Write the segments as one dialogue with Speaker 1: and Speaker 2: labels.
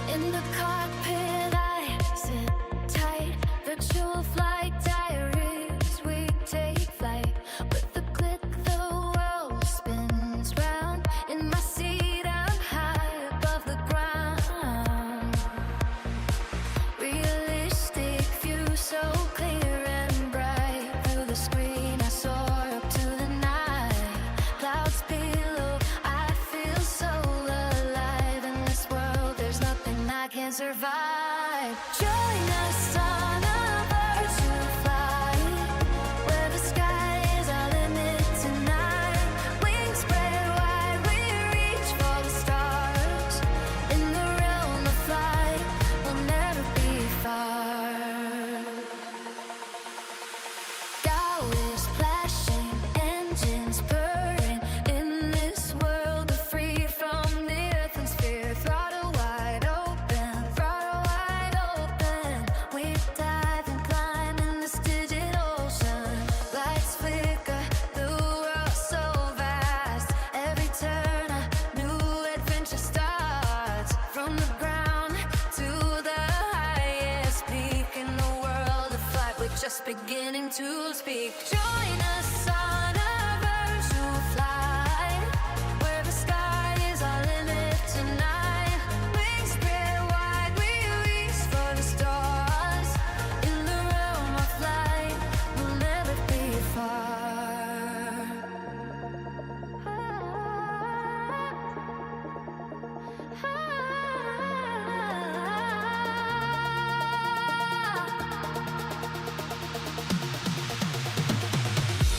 Speaker 1: In the cockpit I sit tight, virtual flight diaries, we take flight. With the click the world spins round, in my seat I'm high above the ground. Realistic view so clear and bright, through the screen I soar up to the night. Clouds below, I feel so alive. In this world there's nothing I can't survive. Join us on a virtual flight, where the sky is our limit tonight. Wings spread wide, we reach for the stars. In the realm of flight, we'll never be far. Bow is splashing, engines purring. In this world we're free from the earth and sphere. Throttle wide open, throttle wide open. We dive and climb in this digital ocean. Lights flicker, the world so vast. Every turn a new adventure starts. From the ground to the highest peak in the world of flight, we're just beginning to speak. Join us on a virtual flight, where the sky is our limit tonight. Wings spread wide, we reach for the stars. In the realm of flight, we'll never be far.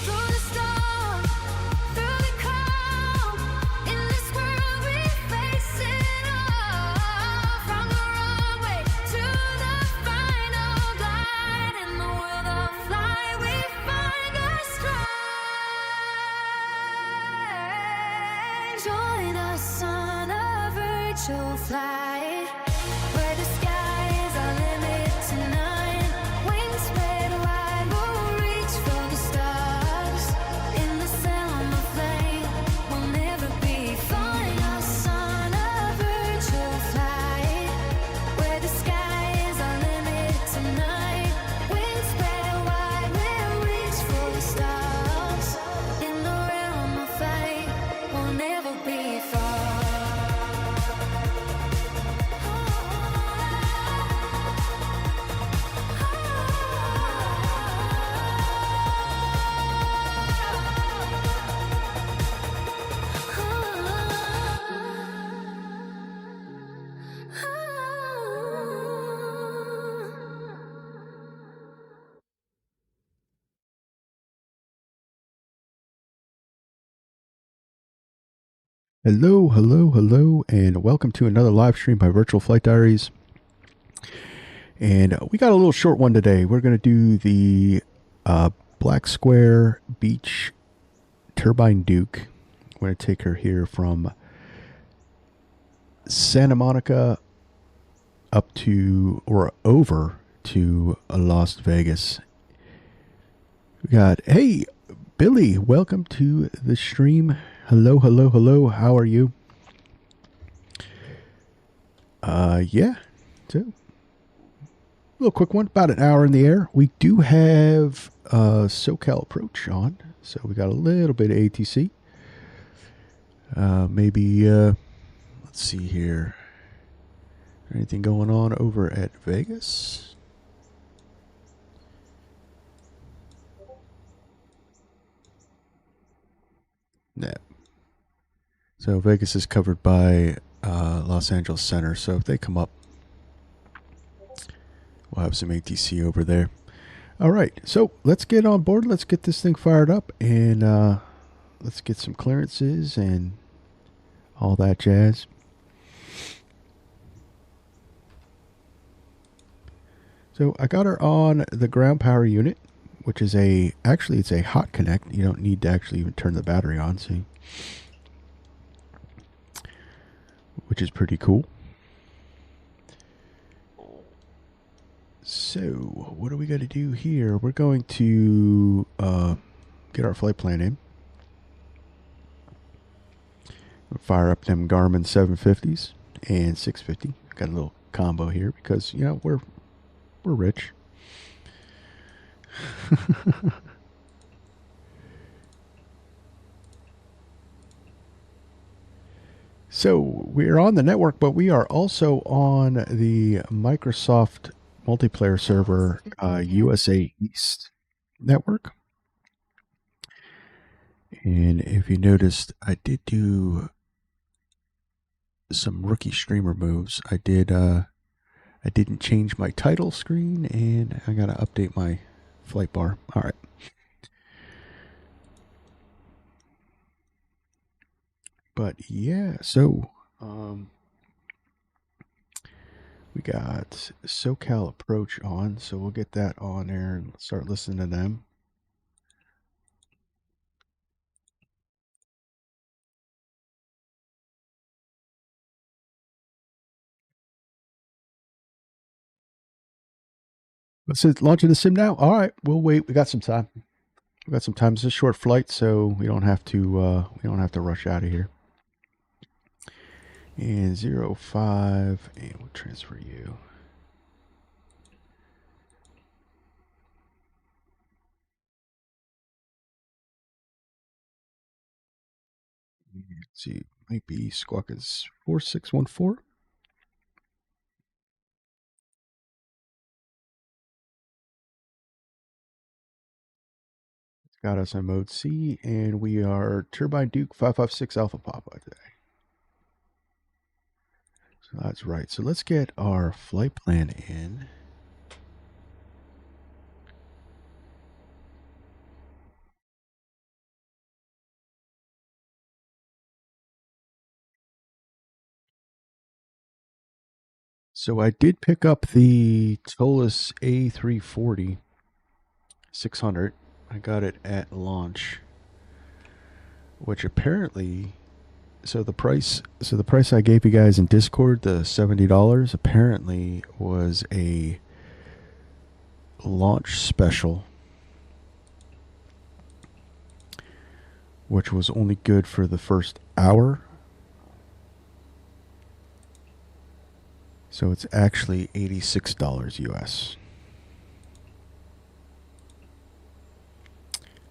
Speaker 1: Through the storm, through the calm, in this world we face it all. From the runway to the final glide, in the world of flight we find our stride. Join us on a virtual flight, where the sky is our limit tonight. Wings spread wide, we'll reach for the stars. In the realm of flame, we'll never be far. Join us on a virtual flight, where the sky is our limit tonight. Wings spread wide, we'll reach for the stars. In the realm of flight, we'll never be far.
Speaker 2: Hello, hello, hello, and welcome to another live stream by Virtual Flight Diaries. And we got a little short one today. We're going to do the BlackSquare Beech Turbine Duke. We're going to take her here from Santa Monica up to, or over to Las Vegas. We got, hey, Billy, welcome to the stream. Hello, hello, hello. How are you? Yeah. So, a little quick one, about an hour in the air. We do have SoCal Approach on, so we got a little bit of ATC. Maybe, let's see here. Anything going on over at Vegas? No. So Vegas is covered by Los Angeles Center, so if they come up, we'll have some ATC over there. All right, so let's get on board. Let's get this thing fired up, and let's get some clearances and all that jazz. So I got her on the ground power unit, which is actually it's a hot connect. You don't need to actually even turn the battery on, see? Which is pretty cool. So, what do we got to do here? We're going to get our flight plan in. Fire up them Garmin 750s and 650. Got a little combo here because, you know, we're rich. So we're on the network, but we are also on the Microsoft multiplayer server USA East network. And if you noticed, I did do some rookie streamer moves. I didn't change my title screen, and I gotta update my flight bar. All right. But yeah, so we got SoCal Approach on, so we'll get that on there and start listening to them. Let's launching the sim now. All right, we'll wait. We got some time. We got some time. It's a short flight, so we don't have to rush out of here. And 05, and we'll transfer you. Let's see, might be Squawk is 4614. It's got us in mode C, and we are Turbine Duke 556 Alpha Papa today. So that's right. So let's get our flight plan in. So I did pick up the Tolus A340 600. I got it at launch, which apparently, the price I gave you guys in Discord, the $70, apparently was a launch special, which was only good for the first hour. So it's actually $86 US.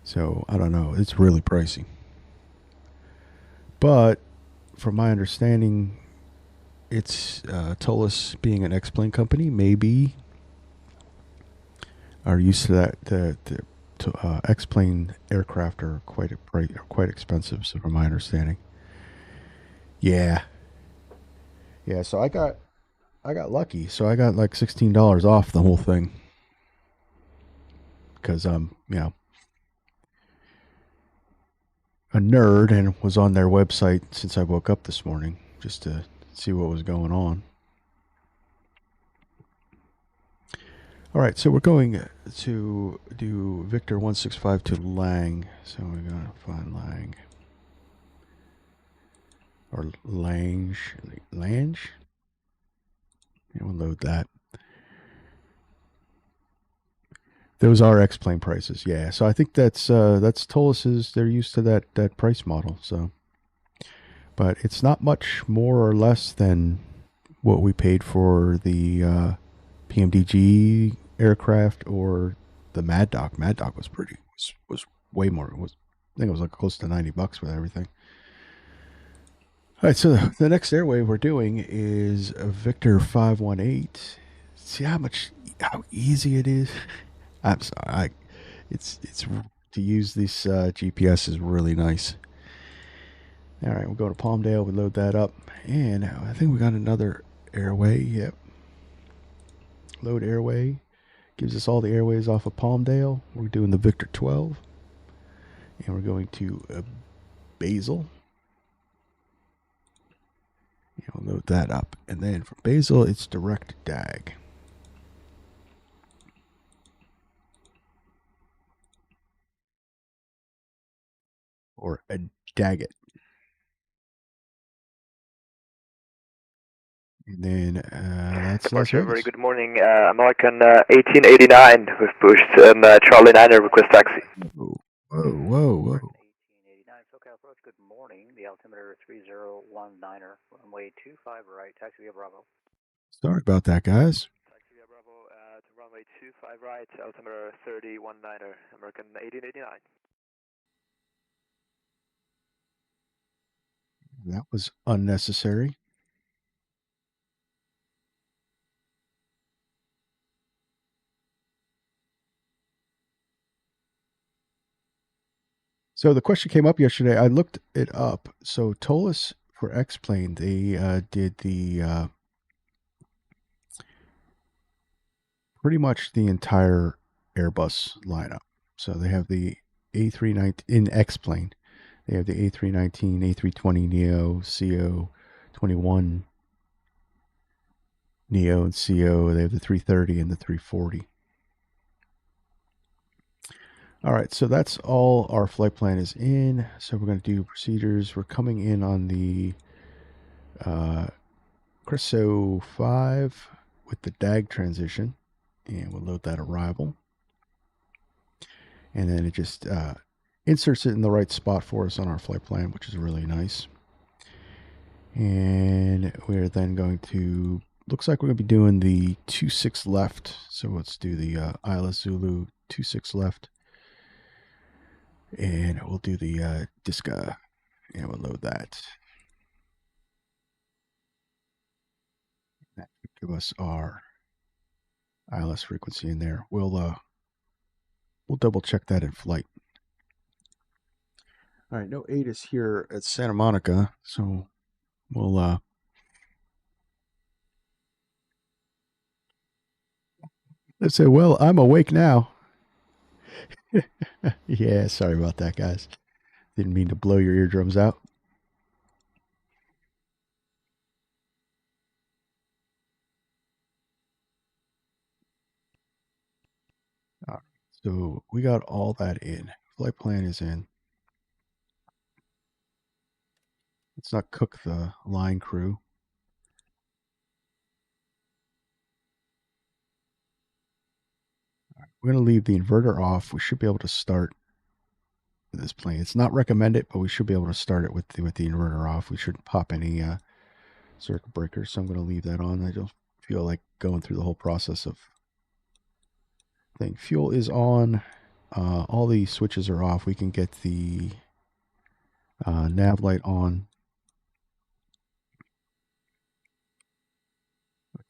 Speaker 2: So I don't know. It's really pricey. But from my understanding, it's Tolus being an X-Plane company, maybe are used to that. The X-Plane aircraft are quite expensive. So from my understanding, yeah. So I got lucky. So I got like $16 off the whole thing because a nerd and was on their website since I woke up this morning just to see what was going on. All right, so we're going to do Victor 165 to LANGE. So we're going to find LANGE. Or LANGE. LANGE? Yeah, we'll load that. Those are X-Plane prices, yeah. So I think that's Tolus's. They're used to that price model. So, but it's not much more or less than what we paid for the PMDG aircraft or the Mad Dog. Mad Dog was was way more. I think it was like close to $90 with everything. All right, so the next airway we're doing is a Victor 518. See how easy it is. I'm sorry. It's to use this GPS is really nice. All right, we'll go to Palmdale. We load that up, and I think we got another airway. Yep. Load airway gives us all the airways off of Palmdale. We're doing the Victor 12, and we're going to BASAL. We'll load that up, and then from BASAL, it's direct DAG. Or a Daggett. And then that's Las
Speaker 3: Departure, very
Speaker 2: Vegas.
Speaker 3: good morning. American 1889 with pushed Charlie 9er request taxi.
Speaker 2: Whoa, whoa, whoa, whoa.
Speaker 3: 1889, SoCal approach, good morning. The altimeter 3019er, runway 25 right, taxi via Bravo.
Speaker 2: Sorry about that, guys.
Speaker 3: Taxi via Bravo to runway 25 right, altimeter 3019er, American 1889.
Speaker 2: That was unnecessary. So the question came up yesterday. I looked it up. So Tolis for X-Plane, they did the pretty much the entire Airbus lineup. So they have the A319 in X-Plane. They have the A319, A320 Neo, CO21 Neo and CO. They have the 330 and the 340. All right, so that's all our flight plan is in. So we're going to do procedures. We're coming in on the Crisso 5 with the DAG transition, and we'll load that arrival. And then it just inserts it in the right spot for us on our flight plan, which is really nice. And we're then going to, looks like we're going to be doing the 26 left. So let's do the Isla Zulu 26 left. And we'll do the Disca, and we'll load that. That should give us our ILS frequency in there. We'll double check that in flight. All right, no ATIS here at Santa Monica, so we'll let's say, well, I'm awake now. Yeah, sorry about that, guys. Didn't mean to blow your eardrums out. All right, so we got all that in. Flight plan is in. Let's not cook the line crew. All right, we're going to leave the inverter off. We should be able to start this plane. It's not recommended, but we should be able to start it with the inverter off. We shouldn't pop any circuit breakers, so I'm going to leave that on. I don't feel like going through the whole process of thing. Fuel is on. All the switches are off. We can get the nav light on.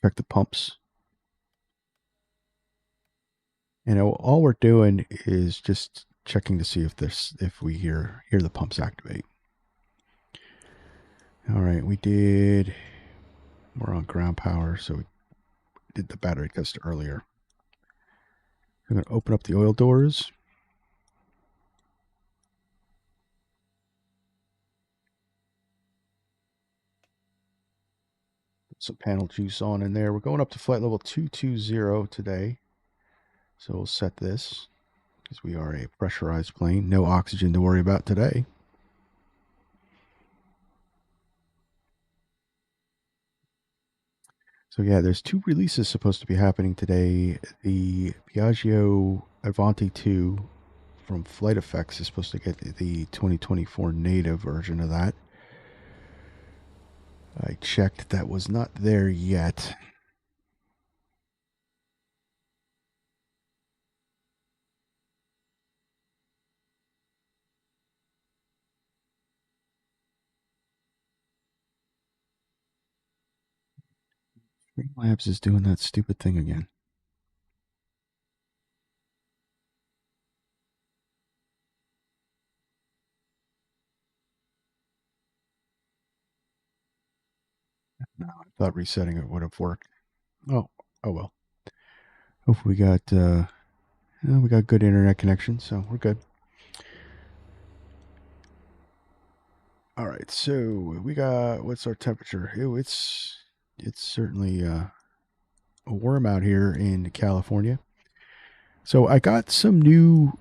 Speaker 2: Check the pumps. And all we're doing is just checking to see if we hear the pumps activate. All right, we're on ground power, so we did the battery test earlier. I'm going to open up the oil doors. Put some panel juice on in there. We're going up to flight level 220 today. So we'll set this because we are a pressurized plane. No oxygen to worry about today. So yeah, there's two releases supposed to be happening today. The Piaggio Avanti 2 from Flight Effects is supposed to get the 2024 native version of that. I checked, that was not there yet. Streamlabs is doing that stupid thing again. No, I thought resetting it would have worked. Oh well. Hopefully we got good internet connection, so we're good. All right, so we got, what's our temperature? Ew, it's certainly warm out here in California. So I got some new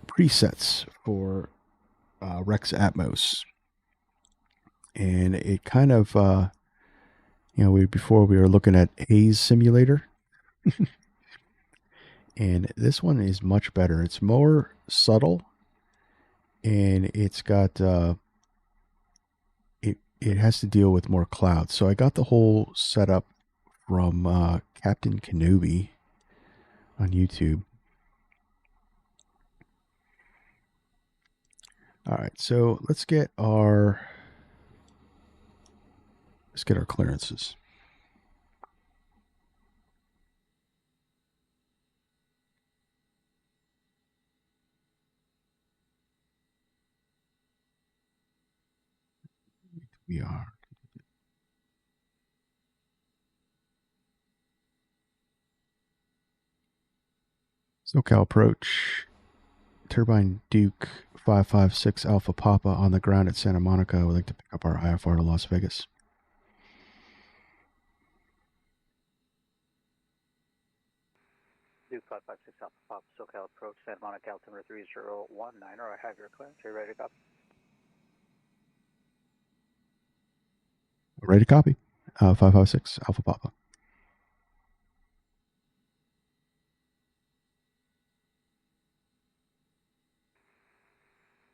Speaker 2: presets for Rex Atmos, and it kind of You know, before we were looking at haze simulator, and this one is much better. It's more subtle, and it's got it has to deal with more clouds. So I got the whole setup from Captain Kenobi on YouTube. All right, so let's get our clearances. We are. SoCal approach. Turbine Duke 556 Alpha Papa on the ground at Santa Monica. I would like to pick up our IFR to Las Vegas.
Speaker 3: Duke 556 Alpha Pop, SoCal approach, Santa Monica altimeter 3019. I have your clearance. Are you ready to copy?
Speaker 2: Ready to copy. 556 Alpha Papa.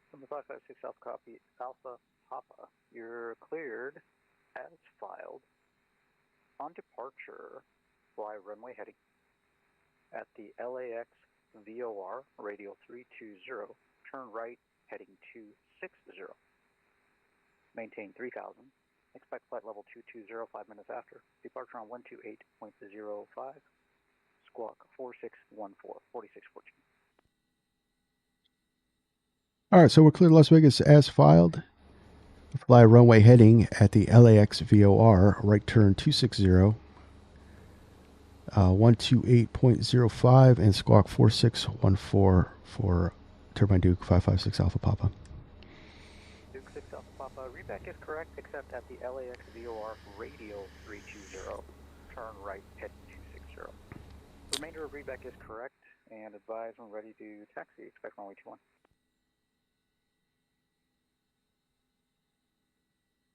Speaker 3: From the 556 Alpha copy, Alpha Papa, you're cleared as filed on departure, fly runway heading at the LAX VOR radial 320, turn right heading 260. Maintain 3000. Expect flight level 220 5 minutes after. Departure on 128.05. Squawk 4614, 4614.
Speaker 2: All right, so we're clear to Las Vegas as filed. Fly runway heading at the LAX VOR, right turn 260, 128.05, and squawk 4614 for Turbine Duke 556 Alpha Papa.
Speaker 3: Duke 6 Alpha Papa, reback is correct except at the LAX VOR radial 320, turn right heading 260. Remainder of reback is correct, and advise when ready to taxi, expect runway 21.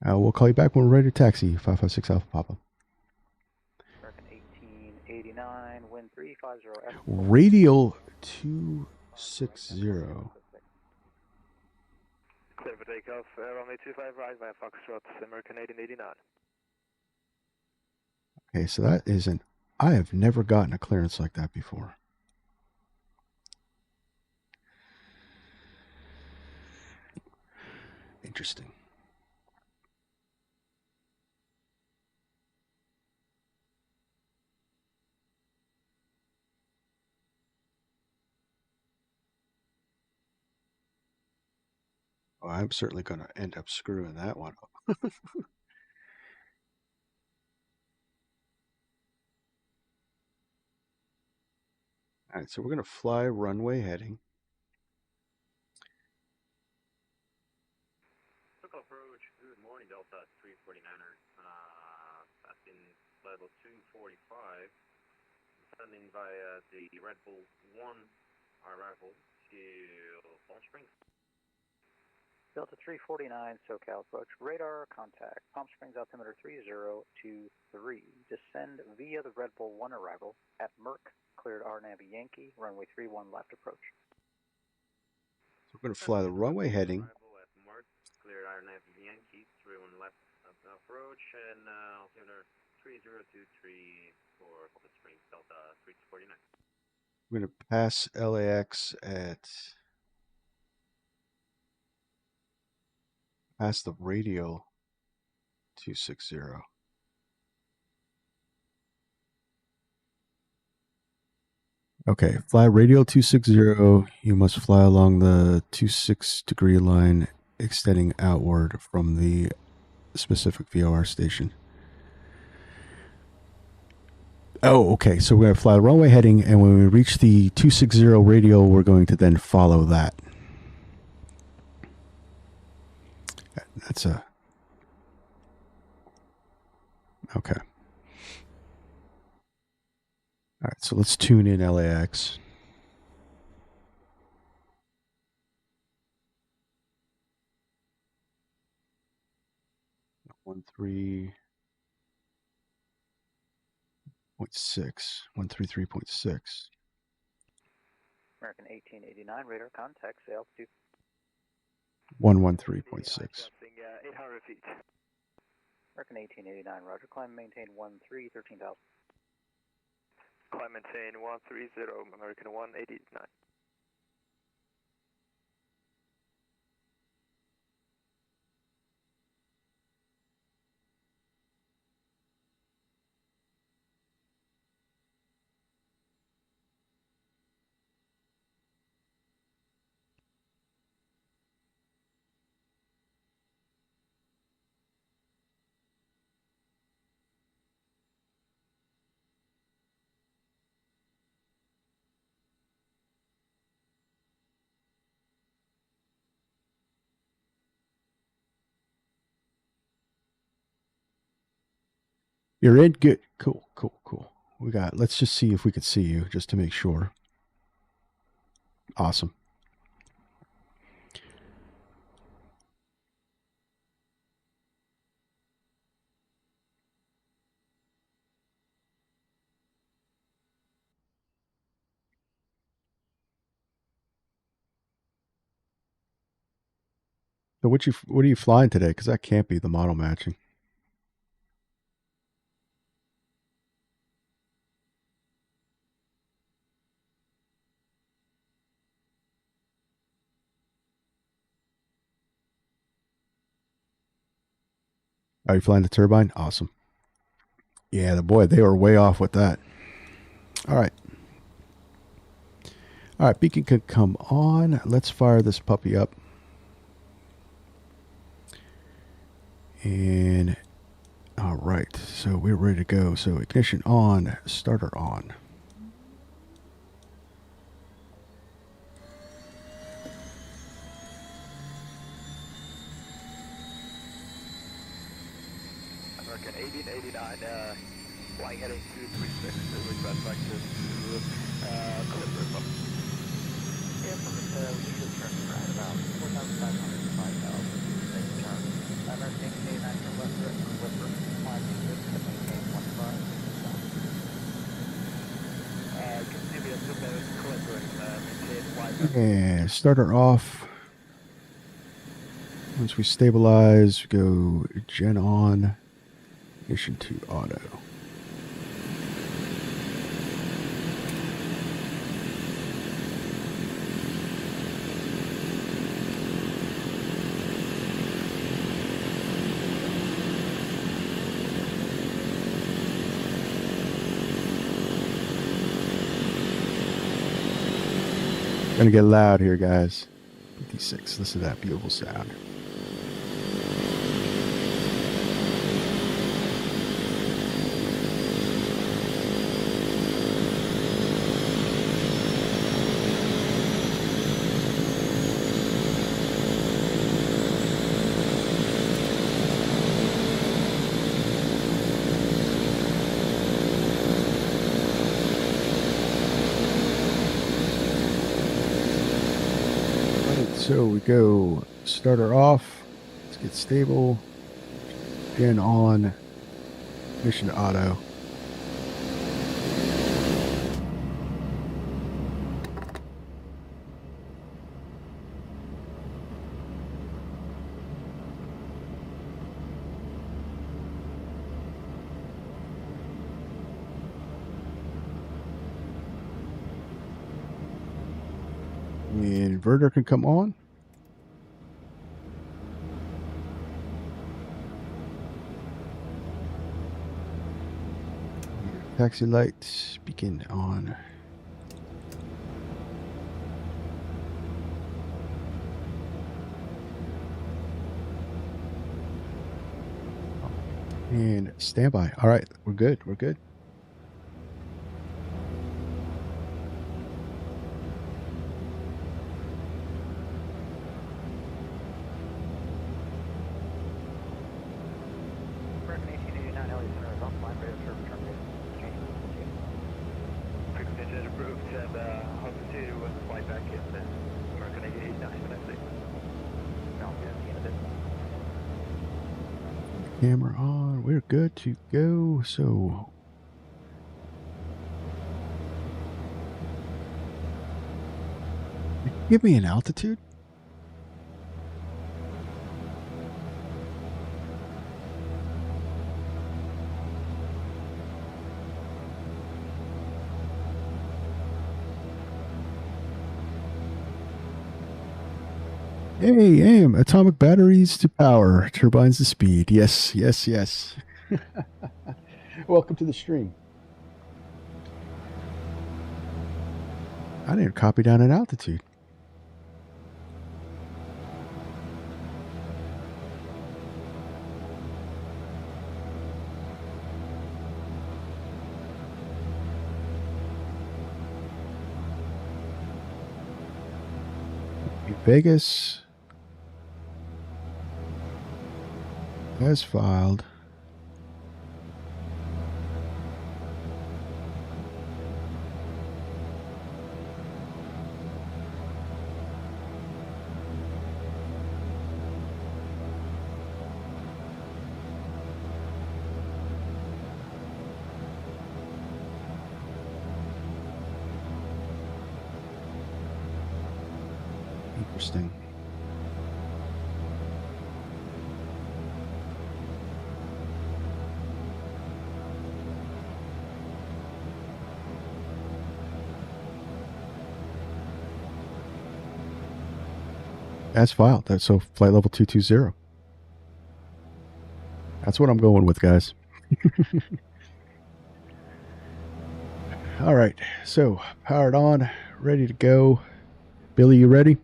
Speaker 2: We'll call you back when we're ready to taxi, 556 Alpha Papa.
Speaker 3: American 1889, wind 350 F.
Speaker 2: Radial 260.
Speaker 4: Clear for takeoff, runway 25 right via Foxtrot, American 1889.
Speaker 2: Okay, so that isn't. I have never gotten a clearance like that before. Interesting. Well, I'm certainly going to end up screwing that one up. All right, so we're going to fly runway heading.
Speaker 4: SoCal approach, good morning, Delta 349er. Passing level 245. Descending via the Red Bull 1 arrival to Palm Springs.
Speaker 3: Delta 349, SoCal approach, radar contact, Palm Springs altimeter 3023. Descend via the Red Bull 1 arrival at Merck, cleared RNAV Yankee, runway 31 left approach.
Speaker 2: So we're going to fly the runway heading.
Speaker 4: Arrival at Merck, cleared RNAV Yankee, 31 left approach, and altimeter 3023 for Palm Springs, Delta 349.
Speaker 2: We're going to pass LAX at past the radial 260. Okay, fly radial 260. You must fly along the 26-degree line extending outward from the specific VOR station. Oh, okay. So we're going to fly the runway heading, and when we reach the 260 radial, we're going to then follow that. That's a... Okay. All right, so let's tune in LAX. One, three... 133.6.
Speaker 3: American 1889 radar contact, say altitude.
Speaker 2: 113.6.
Speaker 4: 800 feet.
Speaker 3: American 1889, roger, climb, maintain 13,000.
Speaker 4: Climb maintain 130, American 189.
Speaker 2: You're in? Good. Cool, cool, cool. Let's just see if we could see you just to make sure. Awesome. So what are you flying today? Because that can't be the model matching. Are you flying the turbine? Awesome. Yeah, they were way off with that. All right. All right, beacon can come on. Let's fire this puppy up. And all right, so we're ready to go. So ignition on, starter on.
Speaker 4: American 1889, flying heading 236, request back to Clipper.
Speaker 3: Yeah, perfect. We should turn right about 4,500 to 5,000. Make the turn. American 1889 from left direct Clipper. Climbing good to maintain 15.
Speaker 4: Continue to Clipper and maintain wide.
Speaker 2: And starter off. Once we stabilize, we go gen on, ignition to auto. Gonna get loud here, guys. 56. Listen to that beautiful sound. So we go starter off, let's get stable, gen on, ignition to auto. The inverter can come on. Taxi lights, beacon on. And standby. All right, we're good. We're good.
Speaker 3: American 1889 LA Center is offline, radar service terminated. Change to
Speaker 4: Frequency approved and altitude to fly back in American 1889.
Speaker 3: Sounds good. See you in a bit.
Speaker 2: Camera on. We're good to go. So give me an altitude? Hey, aim, atomic batteries to power, turbines to speed. Yes, yes, yes. Welcome to the stream. I need to copy down an altitude. Vegas as filed. Interesting. As filed. That's so flight level 220. That's what I'm going with, guys. All right. So powered on, ready to go. Billy, you ready?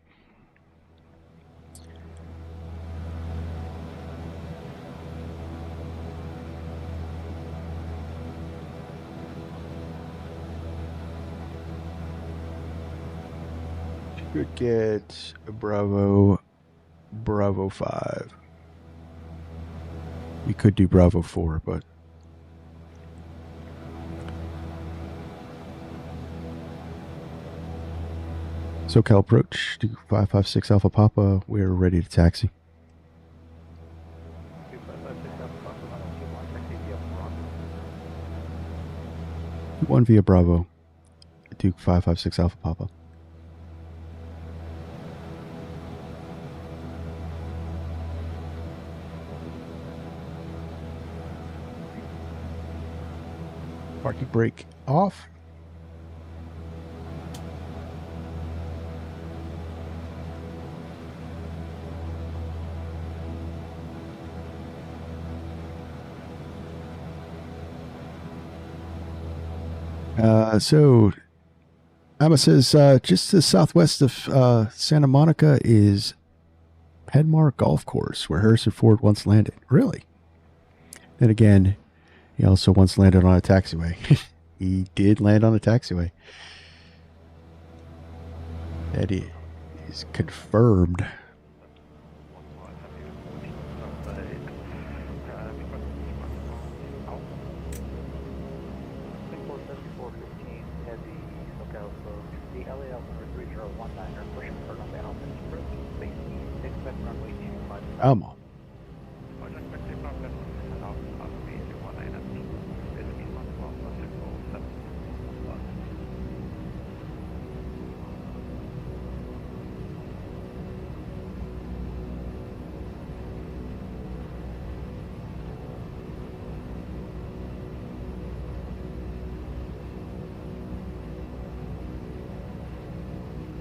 Speaker 2: Could get a Bravo 5. You could do Bravo 4, but SoCal approach, do 556 Alpha Papa. We're ready to taxi. 1 via Bravo, Duke 556 Alpha Papa. Parking brake off. So Emma says just to the southwest of Santa Monica is Pedmar Golf Course, where Harrison Ford once landed. Really? Then again, he also once landed on a taxiway. He did land on a taxiway. That is confirmed. Come on.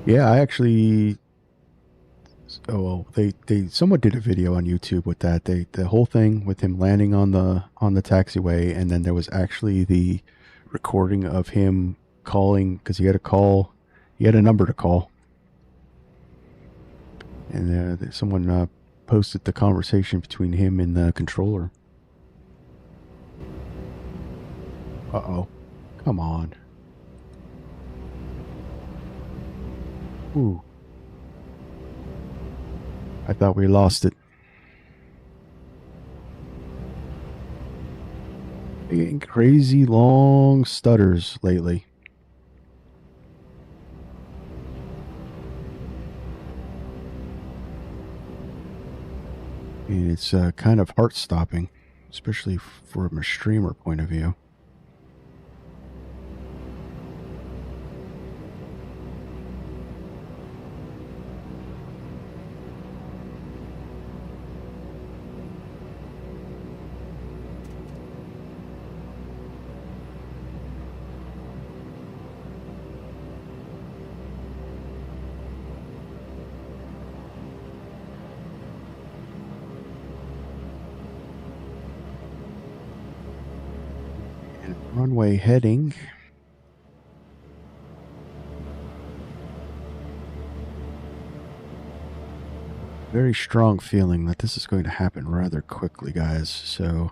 Speaker 2: Yeah, I actually. Oh well, they somewhat did a video on YouTube with that. The whole thing with him landing on the taxiway, and then there was actually the recording of him calling because he had a call, he had a number to call, and someone posted the conversation between him and the controller. Uh-oh, come on. Ooh. I thought we lost it. Getting crazy long stutters lately. And it's kind of heart-stopping, especially from a streamer point of view. And runway heading. Very strong feeling that this is going to happen rather quickly, guys. So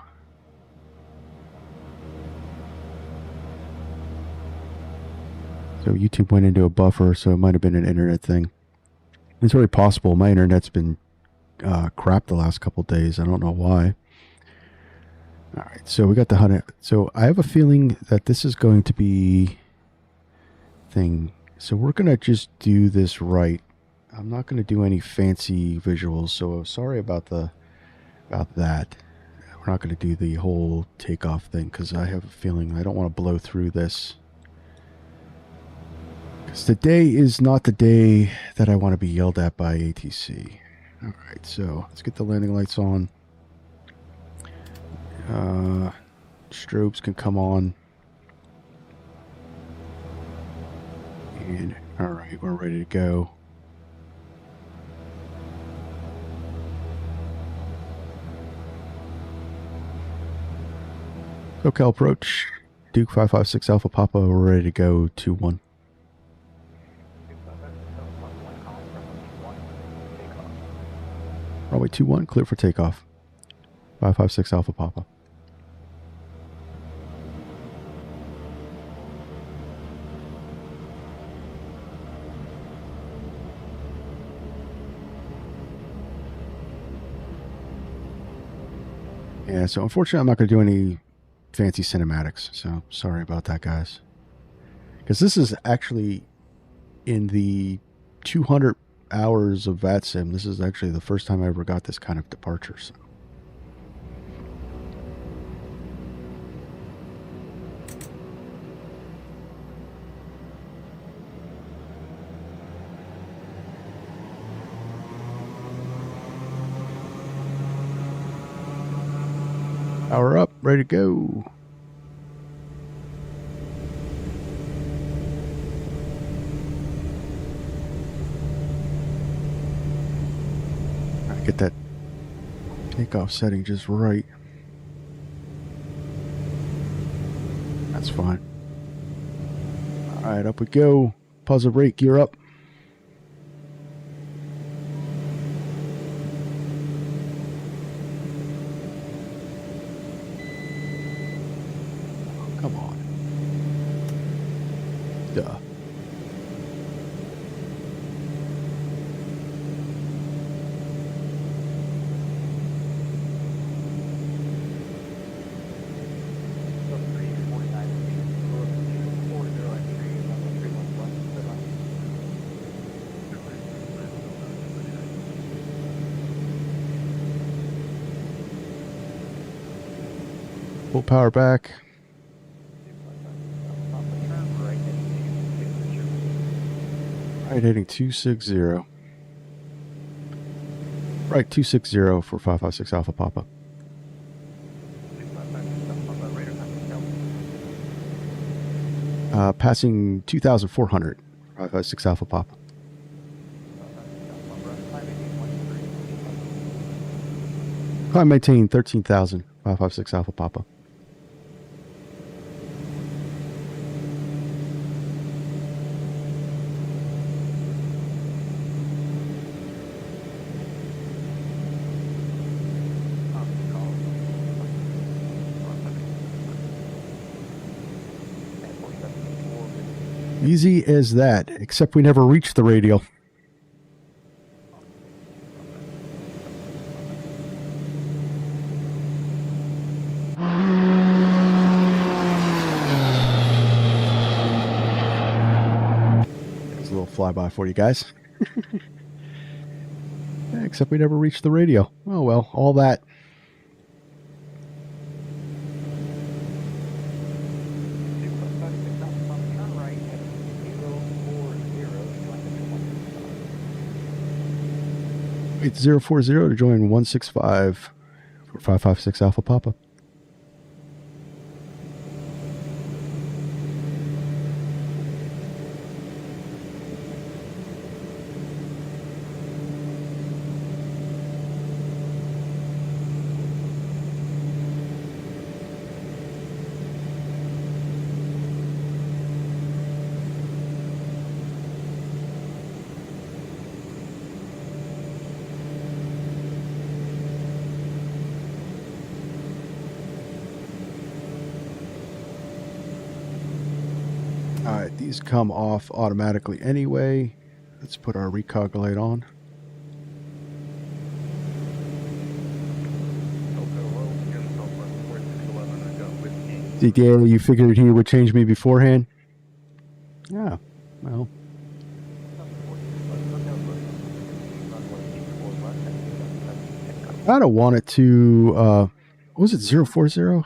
Speaker 2: YouTube went into a buffer, so it might have been an internet thing. It's very possible. My internet's been crap the last couple days. I don't know why. All right, so we got the 100. So I have a feeling that this is going to be thing. So we're going to just do this right. I'm not going to do any fancy visuals, so sorry about that. We're not going to do the whole takeoff thing because I have a feeling I don't want to blow through this. Because today is not the day that I want to be yelled at by ATC. All right, so let's get the landing lights on. Strobes can come on. And all right, we're ready to go. SoCal approach. Duke 556 Alpha Papa, we're ready to go 2-1. Runway 21, clear for takeoff. 556 Alpha Papa. Yeah, so unfortunately I'm not going to do any fancy cinematics, so sorry about that, guys. Because this is actually in the 200 hours of VATSIM, this is actually the first time I ever got this kind of departure. So. Power up, ready to go. Get that takeoff setting just right. That's fine. All right, up we go. Pause the brake, gear up. Oh, come on. Duh. Full power back. Right heading 260. Right 260 for 556 Alpha Papa. Passing 2,400. 556 Alpha Papa. Climb maintain 13,000. 556 Alpha Papa. Easy as that, except we never reached the radio. There's a little flyby for you guys. Except we never reached the radio. Oh well, all that. Wait, 040 to join 165 for 556 Alpha Papa. Alright, these come off automatically anyway. Let's put our recog light on. Yeah, you figured he would change me beforehand? Yeah, well. I don't want it to, what was it, 040?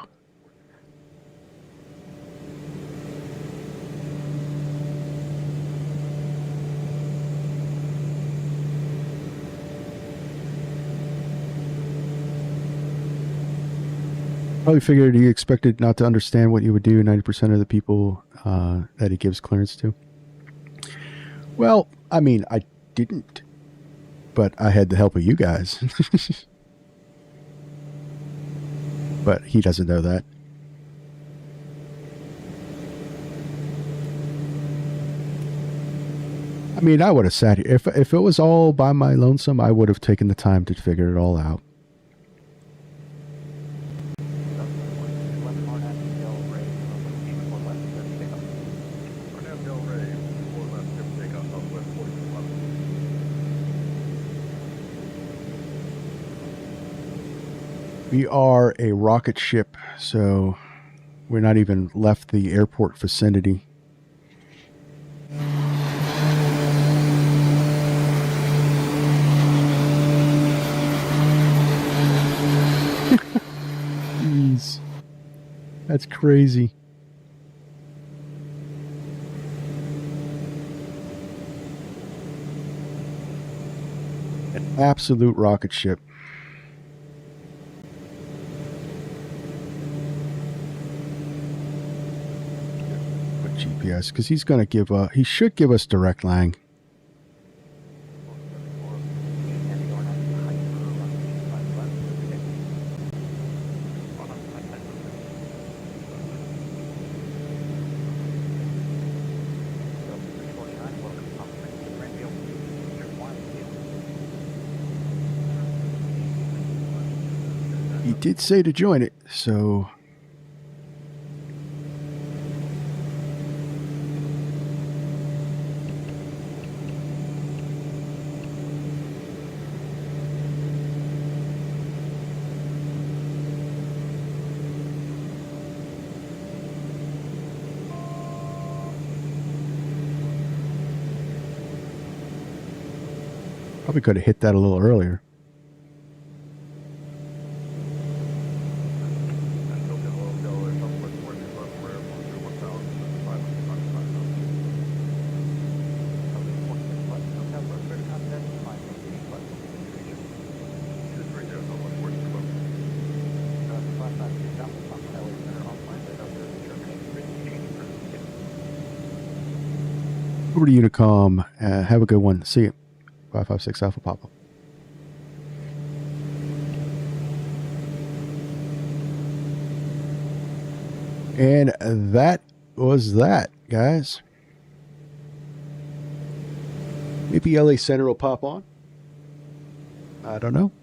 Speaker 2: Probably figured he expected not to understand what you would do 90% of the people that he gives clearance to. Well, I mean, I didn't, but I had the help of you guys. But he doesn't know that. I mean, I would have sat here. If it was all by my lonesome, I would have taken the time to figure it all out. We are a rocket ship, so we're not even left the airport vicinity. Jeez. That's crazy. An absolute rocket ship. GPS, because he's going to give he should give us direct LANGE. He did say to join it, so probably could have hit that a little earlier. Over to Unicom. Have a good one. See you. 556 Alpha Papa. And that was that, guys. Maybe LA Center will pop on. I don't know.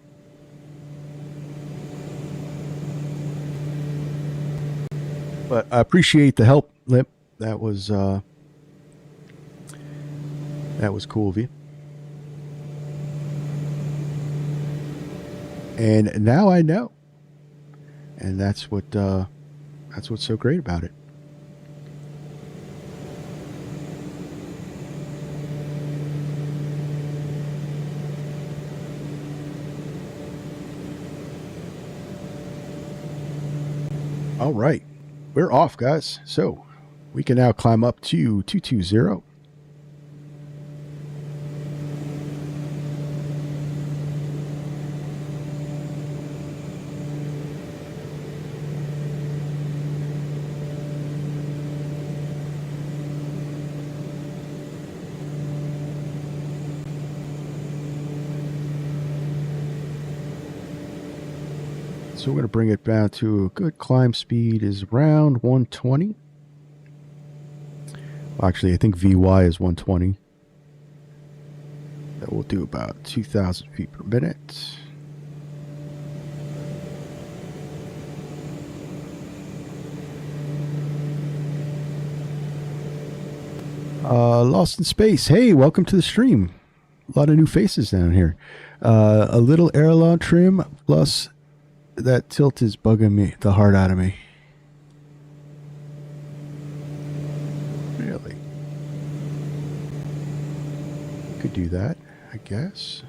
Speaker 2: But I appreciate the help, Lip. That was cool of you. And now I know. And that's what's so great about it. All right. We're off, guys. So we can now climb up to 220. So we're going to bring it down to a good climb speed is around 120. Well, actually, I think VY is 120. That will do about 2,000 feet per minute. Lost in Space. Hey, welcome to the stream. A lot of new faces down here. A little aileron trim plus that tilt is bugging me the heart out of me. Really? Could do that, I guess.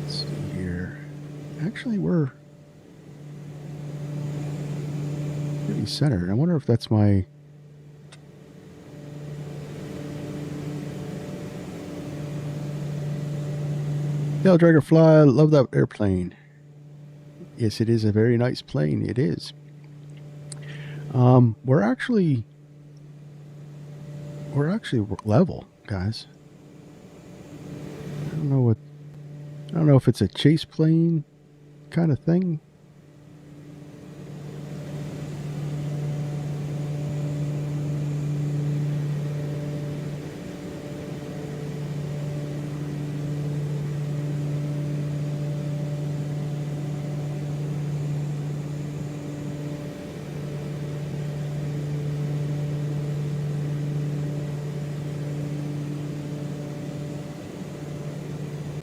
Speaker 2: Let's see here. Actually, we're pretty centered. I wonder if that's my... Yo, Dragonfly, I love that airplane. Yes, it is a very nice plane. It is. We're actually level, guys. I don't know if it's a chase plane kind of thing.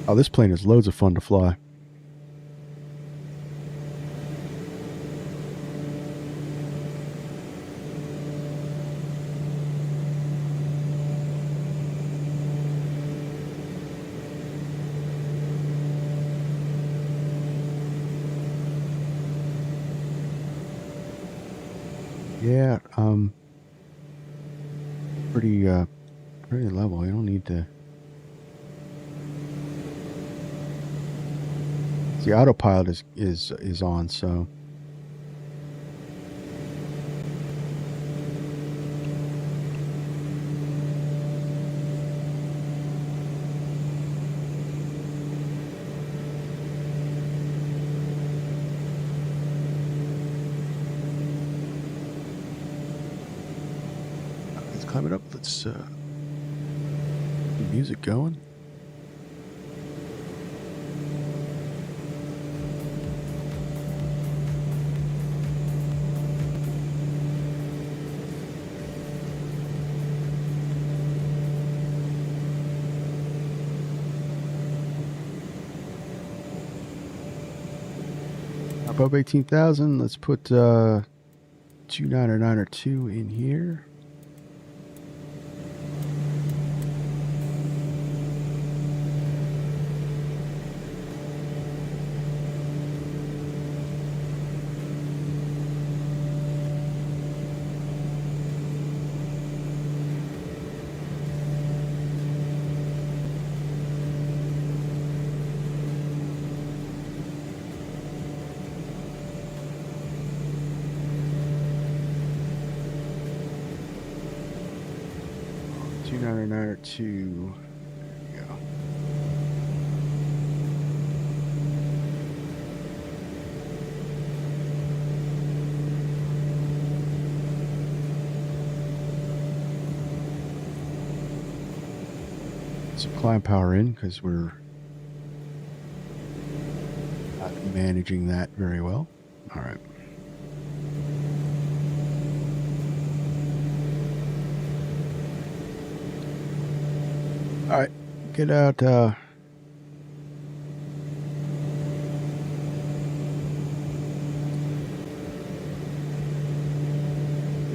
Speaker 2: Oh, this plane is loads of fun to fly. Yeah, pretty level. You don't need to... The autopilot is on, so let's climb it up. Let's get music going. Above 18,000, let's put 2992 in here. Two. There you go. Some climb power in because we're not managing that very well. All right. All right, get out. Get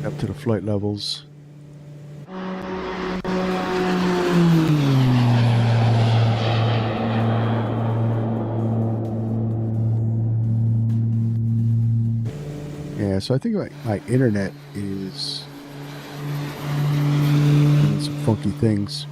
Speaker 2: up to the flight levels. Yeah, so I think my internet is doing some funky things.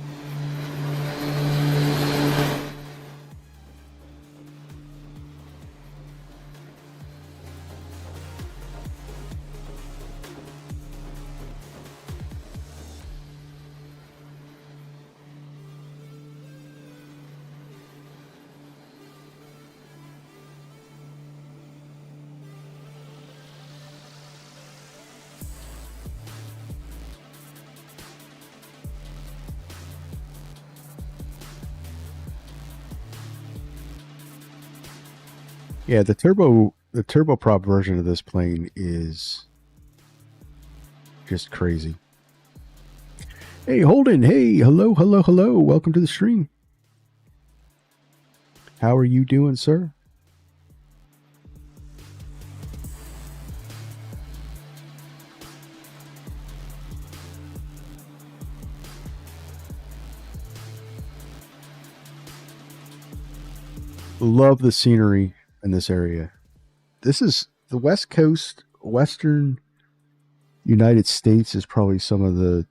Speaker 2: Yeah, the turboprop version of this plane is just crazy. Hey, Holden. Hey, hello, hello, hello. Welcome to the stream. How are you doing, sir? Love the scenery in this area. This is the West Coast, Western United States is probably some of the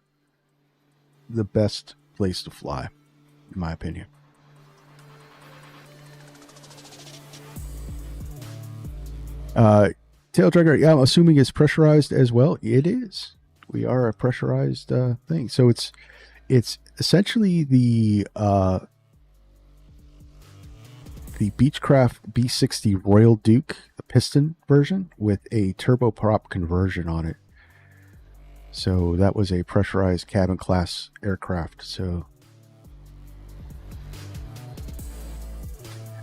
Speaker 2: best place to fly, in my opinion. Tail dragger, yeah, I'm assuming it's pressurized as well. It is. We are a pressurized thing. So it's essentially the Beechcraft B60 Royal Duke, the piston version with a turboprop conversion on it. So that was a pressurized cabin class aircraft. So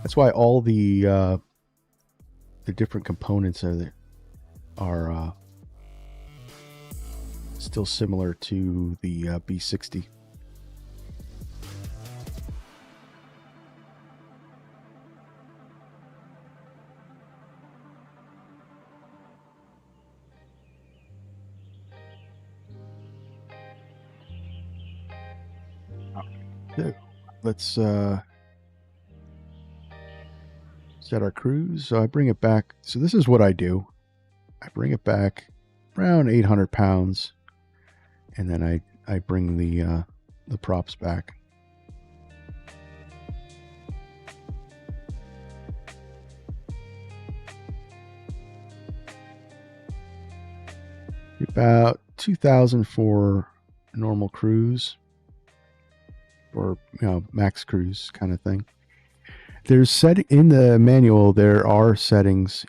Speaker 2: that's why all the different components are still similar to the B60. Let's set our cruise. So I bring it back. So this is what I do. I bring it back around 800 pounds, and then I bring the props back. About 2,000 for normal cruise, or max cruise kind of thing. There's set in the manual. There are settings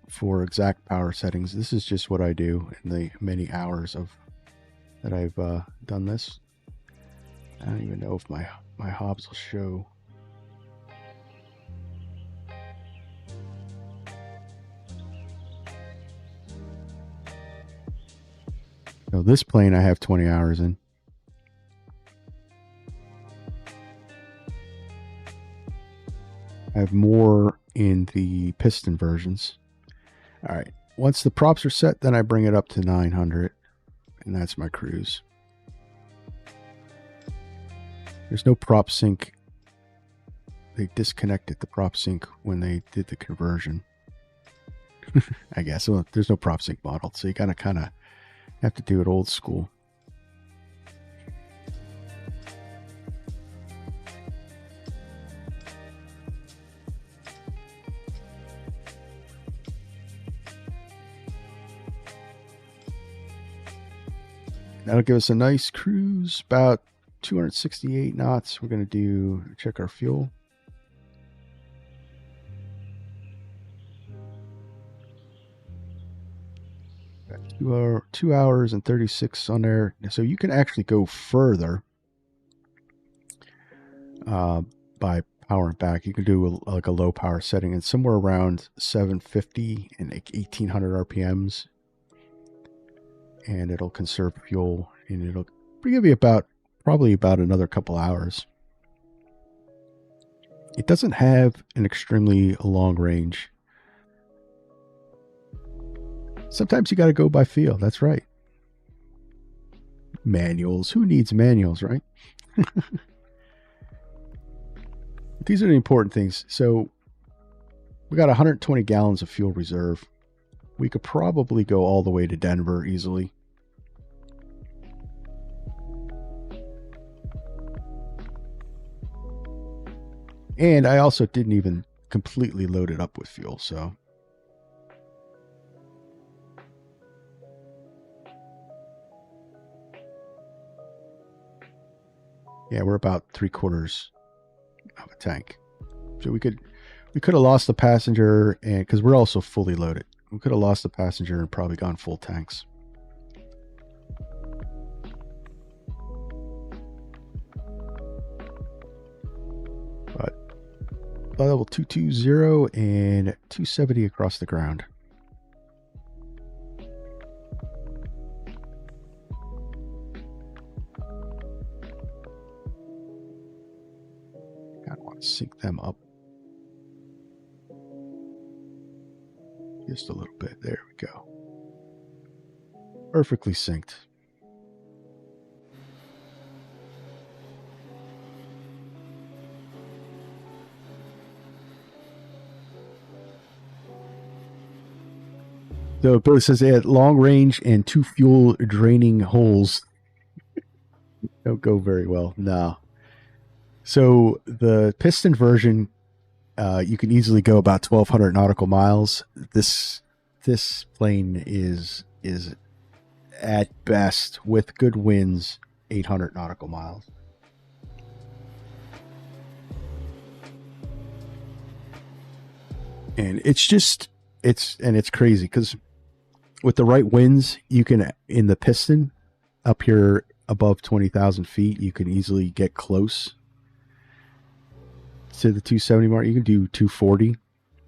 Speaker 2: for exact power settings. This is just what I do in the many hours that I've done this. I don't even know if my hobs will show. So this plane I have 20 hours in. I have more in the piston versions. All right. Once the props are set, then I bring it up to 900, and that's my cruise. There's no prop sync. They disconnected the prop sync when they did the conversion. I guess. Well, there's no prop sync model, so you gotta kind of have to do it old school. That'll give us a nice cruise, about 268 knots. We're going to check our fuel. Got 2 hours and 36 on there. So you can actually go further by powering back. You can do like a low power setting, and somewhere around 750 and like 1800 RPMs. And it'll conserve fuel, and it'll give you probably about another couple hours. It doesn't have an extremely long range. Sometimes you got to go by feel. That's right. Manuals. Who needs manuals, right? These are the important things. So we got 120 gallons of fuel reserve. We could probably go all the way to Denver easily. And I also didn't even completely load it up with fuel, so. Yeah, we're about 3/4 of a tank. So we could have lost the passenger, and because we're also fully loaded. We could have lost the passenger and probably gone full tanks. But level 220 and 270 across the ground. them up just a little bit. There we go. Perfectly synced. So Billy says they had long range and 2 fuel draining holes. Don't go very well. No. So the piston version, you can easily go about 1,200 nautical miles. This plane is at best, with good winds, 800 nautical miles. And it's crazy because with the right winds, you can, in the piston up here above 20,000 feet, you can easily get close to the 270 mark. You can do 240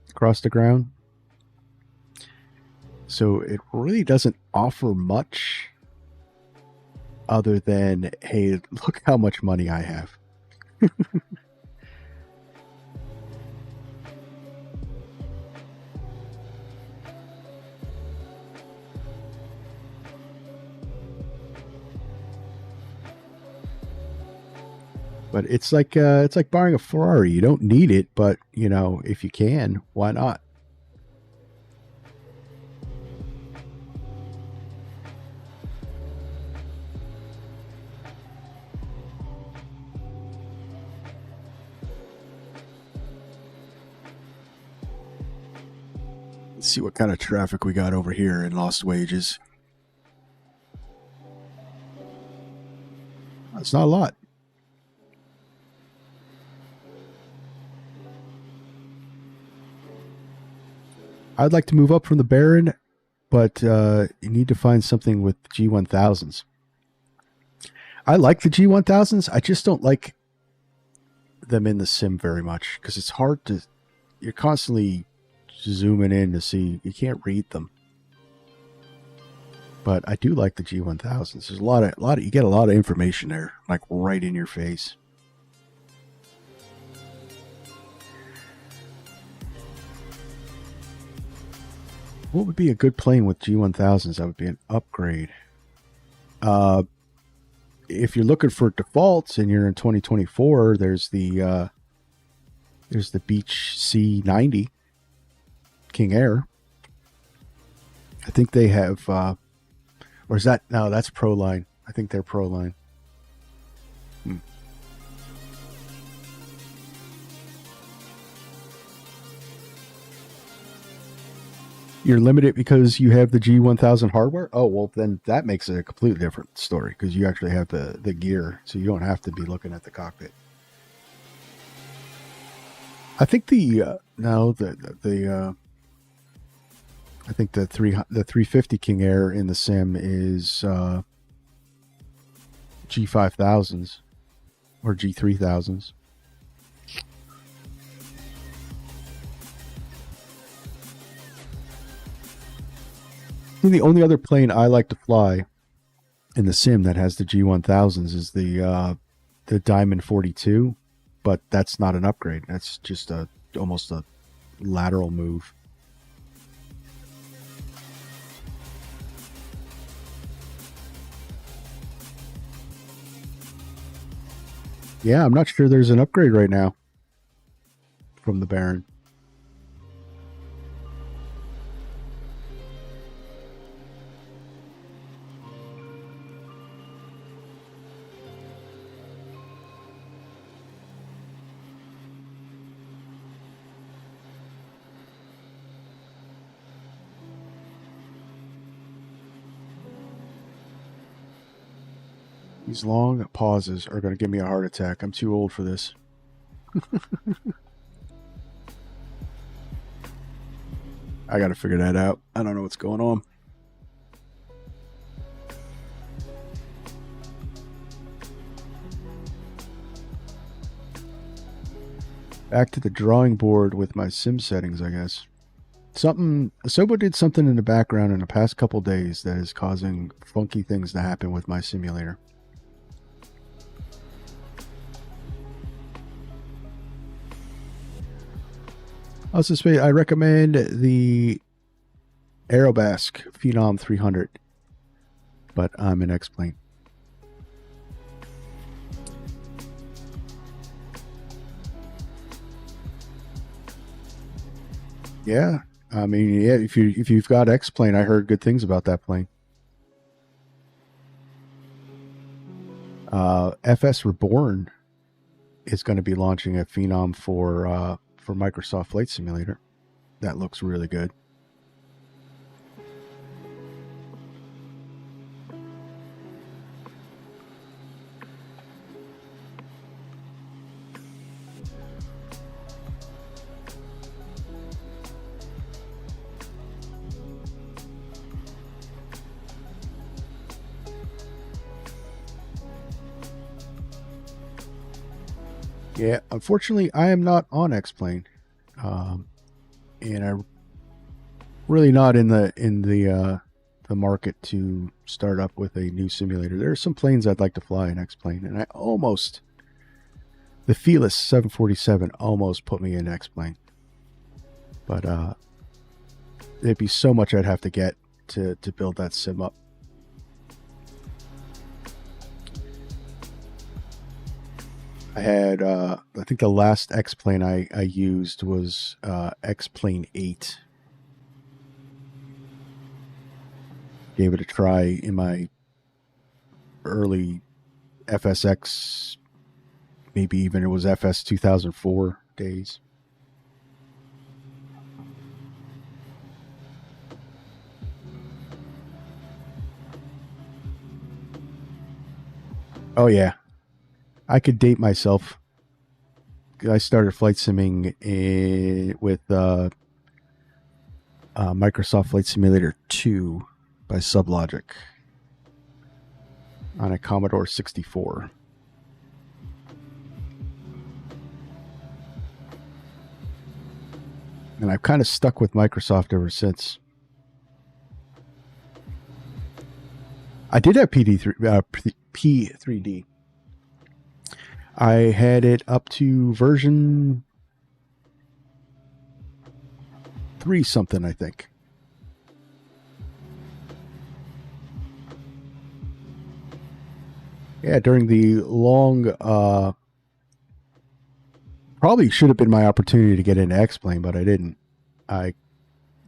Speaker 2: across the ground. So it really doesn't offer much other than, hey, look how much money I have. But it's like buying a Ferrari. You don't need it, but you know, if you can, why not? Let's see what kind of traffic we got over here in Lost Wages. It's not a lot. I'd like to move up from the Baron, but you need to find something with G1000s. I like the G1000s. I just don't like them in the sim very much because it's hard to. You're constantly zooming in to see. You can't read them. But I do like the G1000s. There's a lot of you get a lot of information there, like right in your face. What would be a good plane with G1000s? That would be an upgrade. If you're looking for defaults and you're in 2024, there's the Beech C90 King Air. I think they have, or is that, no, that's Proline. I think they're Proline. You're limited because you have the G1000 hardware? Oh, well, then that makes it a completely different story because you actually have the gear, so you don't have to be looking at the cockpit. I think I think the 350 King Air in the sim is G5000s or G3000s. The only other plane I like to fly in the sim that has the G1000s is the Diamond 42, but that's not an upgrade. That's just almost a lateral move. Yeah, I'm not sure there's an upgrade right now from the Baron. These long pauses are going to give me a heart attack. I'm too old for this. I got to figure that out. I don't know what's going on. Back to the drawing board with my sim settings, I guess. Asobo did something in the background in the past couple days that is causing funky things to happen with my simulator. Also, I recommend the Aerobask Phenom 300, but I'm an X-Plane. Yeah, I mean, yeah. If you've got X-Plane, I heard good things about that plane. FS Reborn is going to be launching a Phenom for Microsoft Flight Simulator. That looks really good. Yeah, unfortunately, I am not on X-Plane, and I'm really not in the market to start up with a new simulator. There are some planes I'd like to fly in X-Plane, and the Felis 747 almost put me in X-Plane, but there'd be so much I'd have to get to build that sim up. I had, I think the last X-Plane I used was X-Plane 8. Gave it a try in my early FSX, maybe even it was FS 2004 days. Oh, yeah. I could date myself. I started flight simming with Microsoft Flight Simulator 2 by Sublogic on a Commodore 64. And I've kind of stuck with Microsoft ever since. I did have P3D. I had it up to version 3 something, I think. Yeah, during the long, probably should have been my opportunity to get into X-Plane, but I didn't. I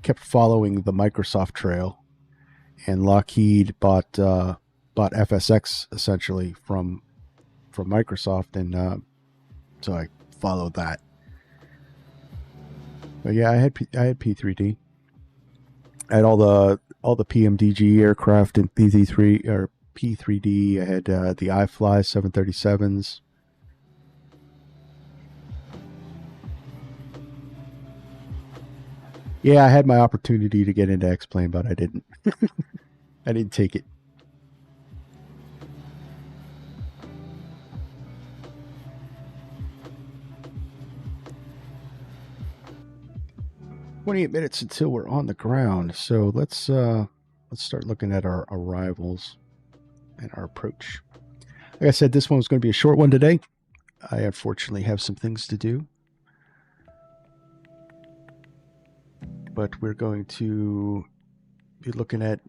Speaker 2: kept following the Microsoft trail, and Lockheed bought FSX essentially from Microsoft, and so I followed that. But yeah, I had P3D. I had all the PMDG aircraft in P3 or P3D. I had the iFly 737s. Yeah, I had my opportunity to get into X-Plane, but I didn't. I didn't take it. 28 minutes until we're on the ground. So let's start looking at our arrivals and our approach. Like I said, this one was going to be a short one today. I unfortunately have some things to do, but we're going to be looking at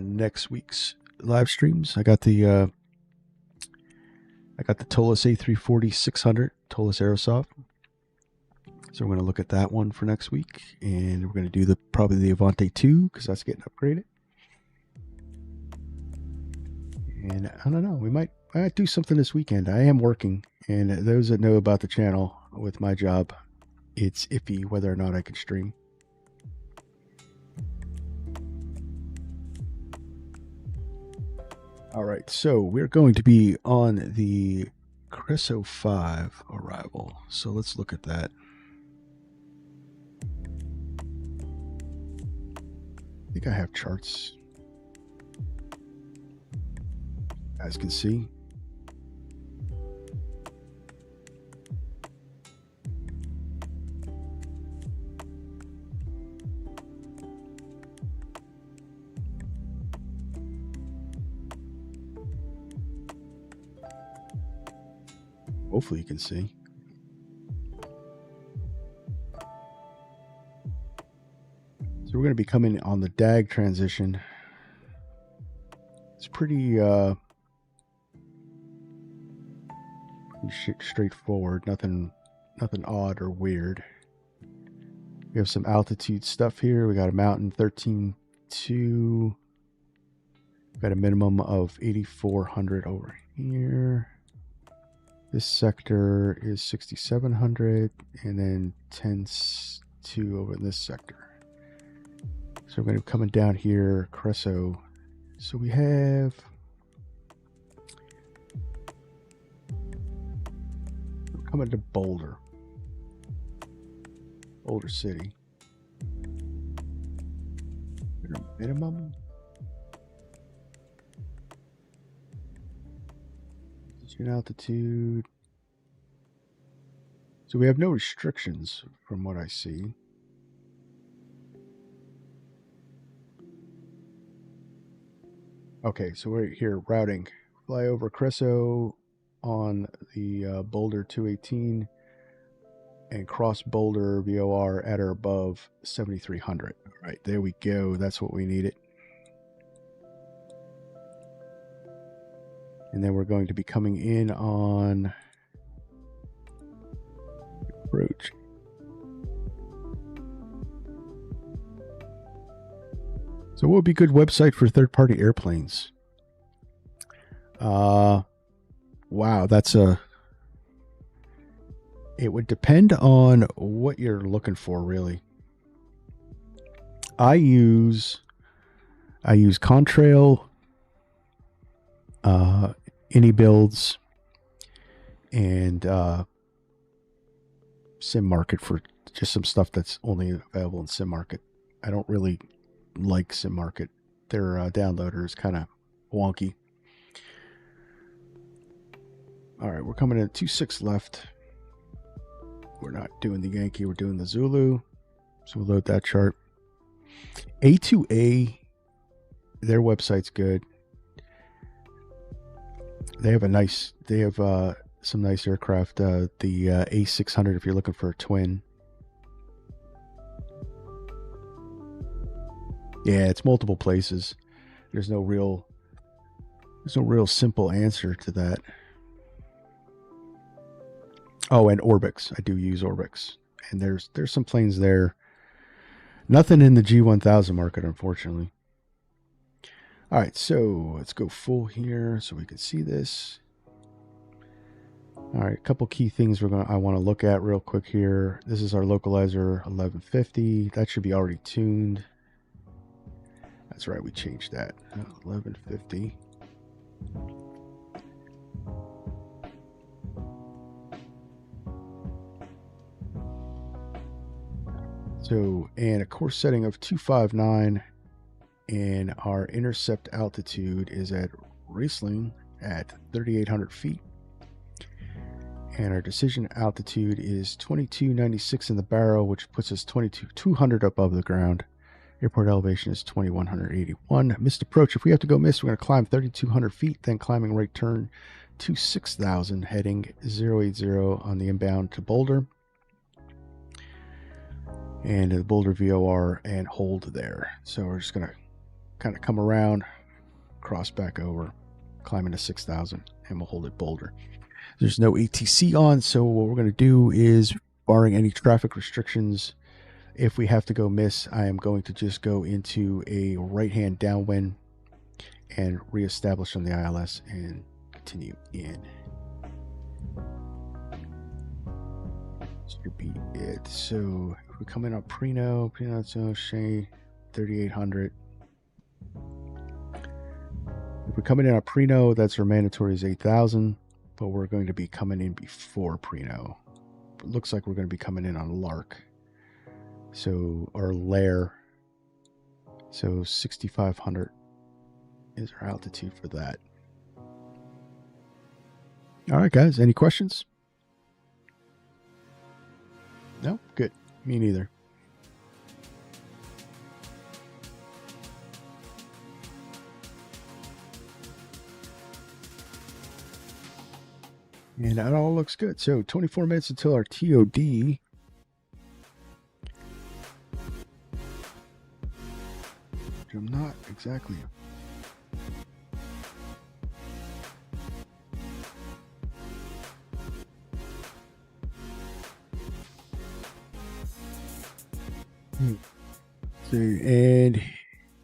Speaker 2: next week's live streams. I got the Tolas A340 600 Tolas Aerosoft. So we're going to look at that one for next week, and we're going to do probably the Avante 2 because that's getting upgraded. And I don't know, we might do something this weekend. I am working, and those that know about the channel with my job, it's iffy whether or not I can stream. All right, so we're going to be on the Creso 5 arrival. So let's look at that. I think I have charts. As you can see. Hopefully you can see. we're going to be coming on the DAG transition. It's pretty straightforward. Nothing odd or weird. We have some altitude stuff here. We got a mountain 13.2. Got a minimum of 8,400 over here. This sector is 6,700, and then 10.2 over in this sector. So we're going to be coming down here, Creso. So we have we're coming to Boulder City. Minimum. Altitude. So we have no restrictions from what I see. Okay, so we're here routing. Fly over Creso on the Boulder 218 and cross Boulder VOR at or above 7,300. All right, there we go. That's what we needed. And then we're going to be coming in on approach. So what would be a good website for third-party airplanes? Wow, it would depend on what you're looking for, really. I use Contrail, Any Builds, and Sim Market for just some stuff that's only available in Sim Market. I don't really like Sim Market. Their downloader is kind of wonky. All right, we're coming in at 26 left. We're not doing the Yankee, we're doing the Zulu. So we'll load that chart. A2A, their website's good. They have some nice aircraft. The A600 if you're looking for a twin. Yeah, it's multiple places. There's no real simple answer to that. Oh, and Orbix. I do use Orbix. And there's some planes there. Nothing in the G1000 market, unfortunately. All right, so let's go full here so we can see this. All right, a couple key things I want to look at real quick here. This is our localizer 1150. That should be already tuned. That's right, we changed that. 1150. So, and a course setting of 259, and our intercept altitude is at Riesling at 3,800 feet. And our decision altitude is 2296 in the barrel, which puts us 2200 above the ground. Airport elevation is 2181. Missed approach. If we have to go miss, we're going to climb 3,200 feet, then climbing right turn to 6,000, heading 080 on the inbound to Boulder. And the Boulder VOR and hold there. So we're just going to kind of come around, cross back over, climb into 6,000, and we'll hold at Boulder. There's no ATC on, so what we're going to do is, barring any traffic restrictions, if we have to go miss, I am going to just go into a right-hand downwind and reestablish on the ILS and continue in. Should be it. So if we come in on Prino zone, Shea, 3,800. If we're coming in on Prino, that's our mandatory is 8,000, but we're going to be coming in before Prino. It looks like we're going to be coming in on Lark. So, or Lair. So 6,500 is our altitude for that. All right, guys. Any questions? No? Good. Me neither. And that all looks good. So 24 minutes until our TOD. which I'm not exactly. So, and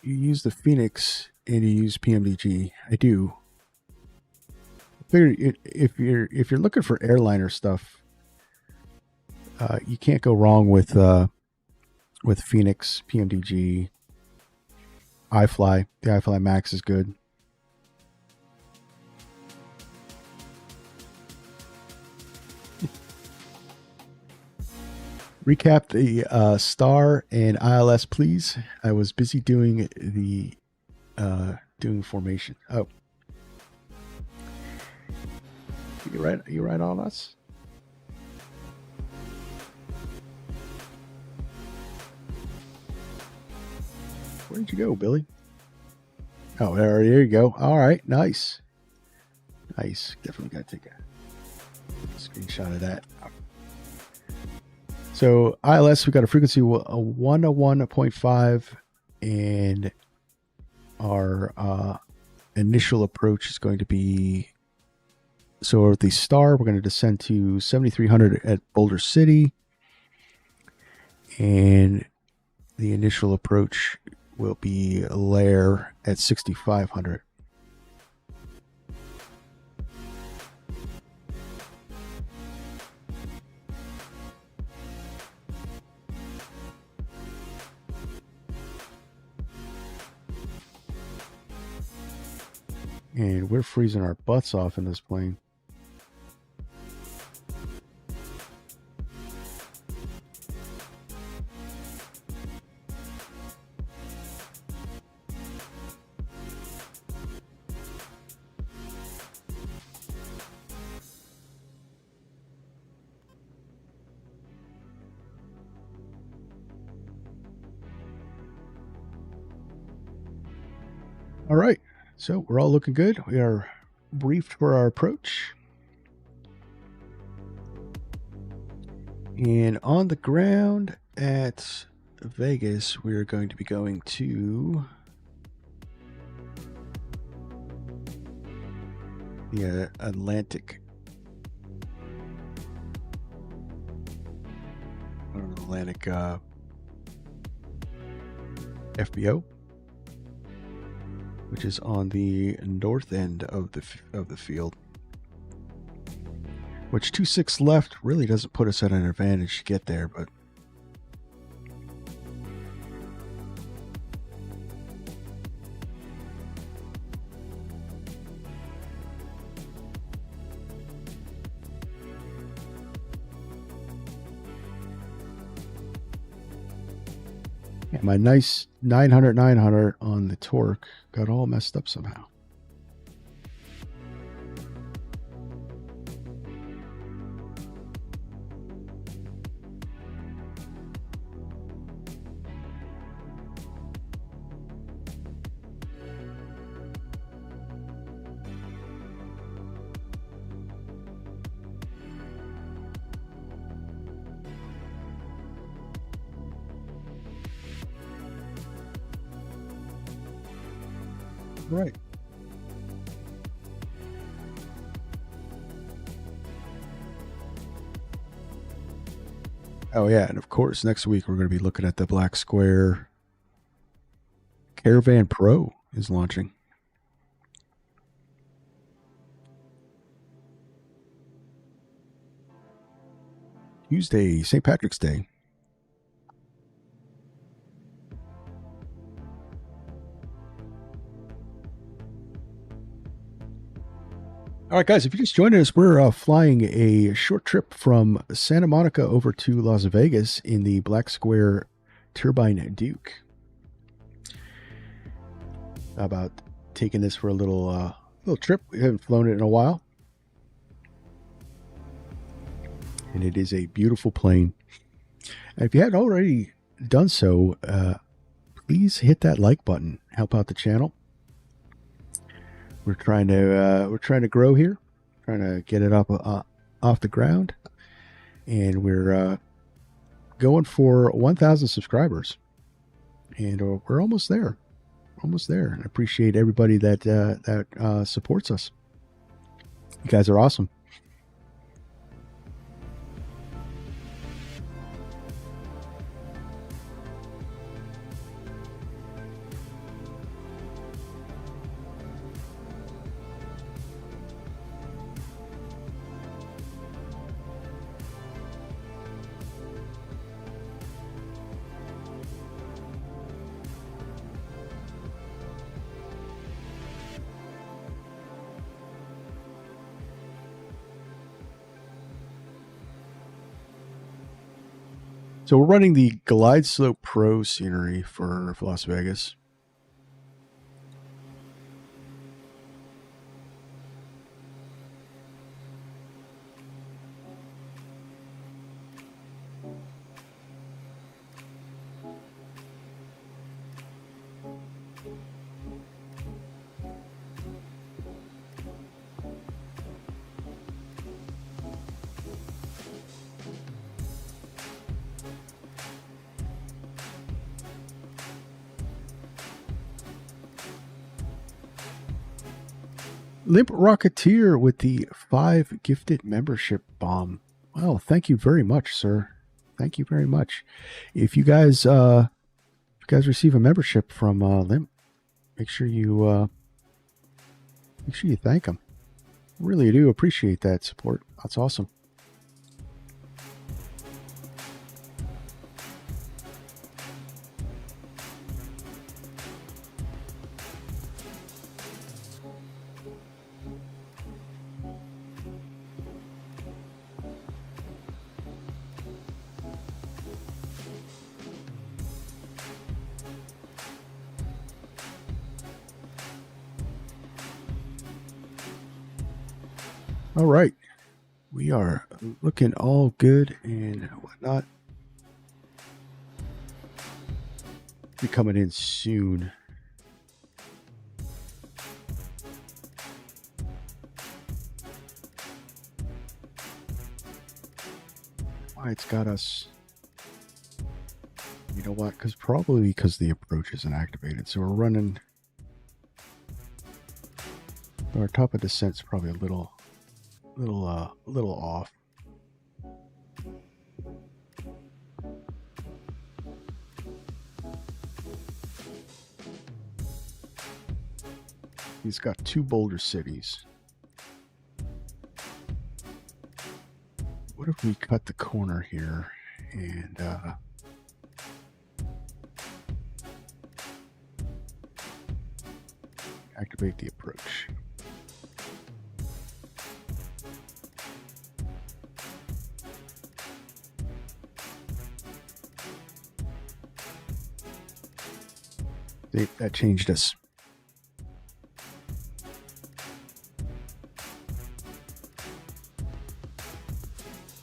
Speaker 2: you use the Phoenix and you use PMDG. I do. I figure if you're looking for airliner stuff, you can't go wrong with Phoenix, PMDG, iFly. The iFly Max is good. Recap the star and ILS, please. I was busy doing the doing formation. Oh, you right on us. Where did you go, Billy? Oh, there you go. All right, nice. Definitely got to take a screenshot of that. So ILS, we got a frequency 101.5, and our initial approach is going to be, so at the star, we're going to descend to 7,300 at Boulder City, and the initial approach will be layer at 6,500. And we're freezing our butts off in this plane. All right. So we're all looking good. We are briefed for our approach. And on the ground at Vegas, we're going to be going to the Atlantic. Atlantic FBO, which is on the north end of the field. Which 2-6 left really doesn't put us at an advantage to get there, but yeah, my nice 900 on the torque got all messed up somehow. Right. Oh yeah, and of course next week we're going to be looking at the BlackSquare Caravan Pro is launching. Tuesday, St. Patrick's Day. All right, guys, if you just joined us, we're flying a short trip from Santa Monica over to Las Vegas in the BlackSquare Turbine Duke. How about taking this for a little trip? We haven't flown it in a while. And it is a beautiful plane. And if you hadn't already done so, please hit that like button. Help out the channel. We're trying to grow here, trying to get it up off the ground, and we're going for 1,000 subscribers, and we're almost there. almost there. And I appreciate everybody that supports us. You guys are awesome. So we're running the Glide Slope Pro scenery for Las Vegas. Limp Rocketeer with the 5 gifted membership bomb. Well, thank you very much, sir. Thank you very much. If you guys receive a membership from Limp, make sure you thank them. Really do appreciate that support. That's awesome. All right, we are looking all good and whatnot. Be coming in soon. Why it's got us? You know what? Probably because the approach isn't activated. So we're running. Our top of descent's probably a little off. He's got 2 boulder cities. What if we cut the corner here and activate the approach? That changed us.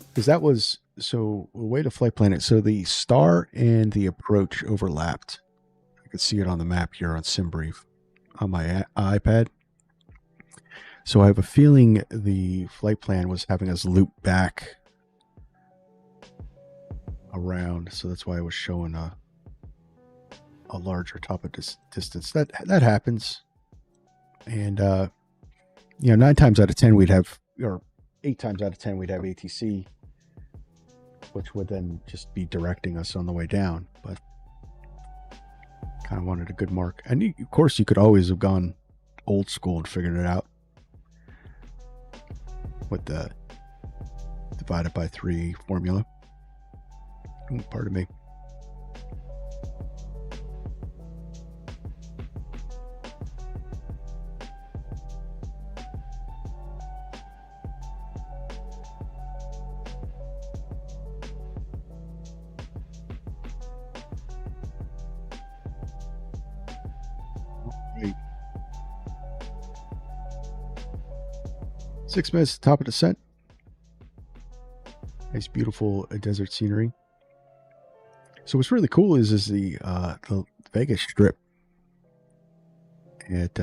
Speaker 2: Because that was, so the way to flight plan it, so the star and the approach overlapped. I could see it on the map here on SimBrief on my iPad. So I have a feeling the flight plan was having us loop back around. So that's why I was showing a larger top of distance. That happens. And, 9 times out of 10 we'd have, or 8 times out of 10 we'd have ATC, which would then just be directing us on the way down. But kind of wanted a good mark. And of course you could always have gone old school and figured it out with the divided by 3 formula. Pardon me. Right. 6 minutes, top of descent. Nice, beautiful desert scenery. So what's really cool is the Vegas Strip at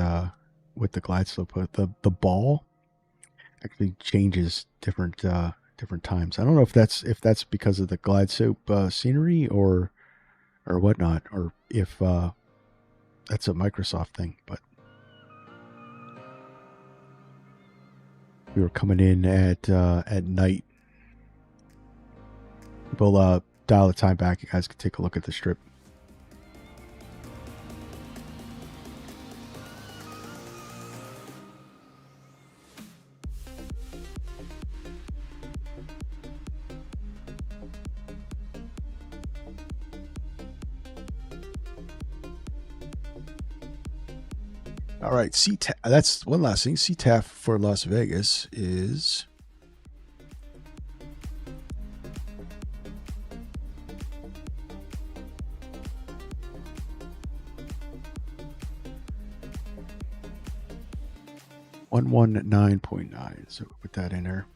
Speaker 2: with the glide slope. The ball actually changes different times. I don't know if that's because of the glide slope scenery or whatnot, or if That's a Microsoft thing, but we were coming in at night. We'll dial the time back. You guys can take a look at the strip. All right, CTAF. That's one last thing. CTAF for Las Vegas is 119.9. So put that in there.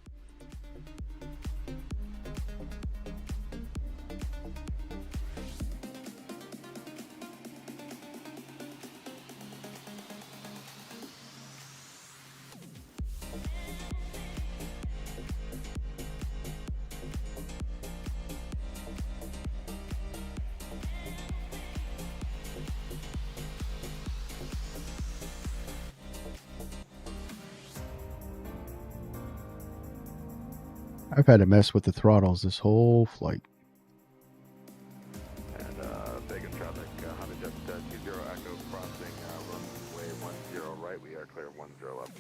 Speaker 2: I've had to mess with the throttles this whole flight.
Speaker 5: And Vegas traffic, Honda Jet 20 Echo crossing runway 10 right. We are clear 10 left.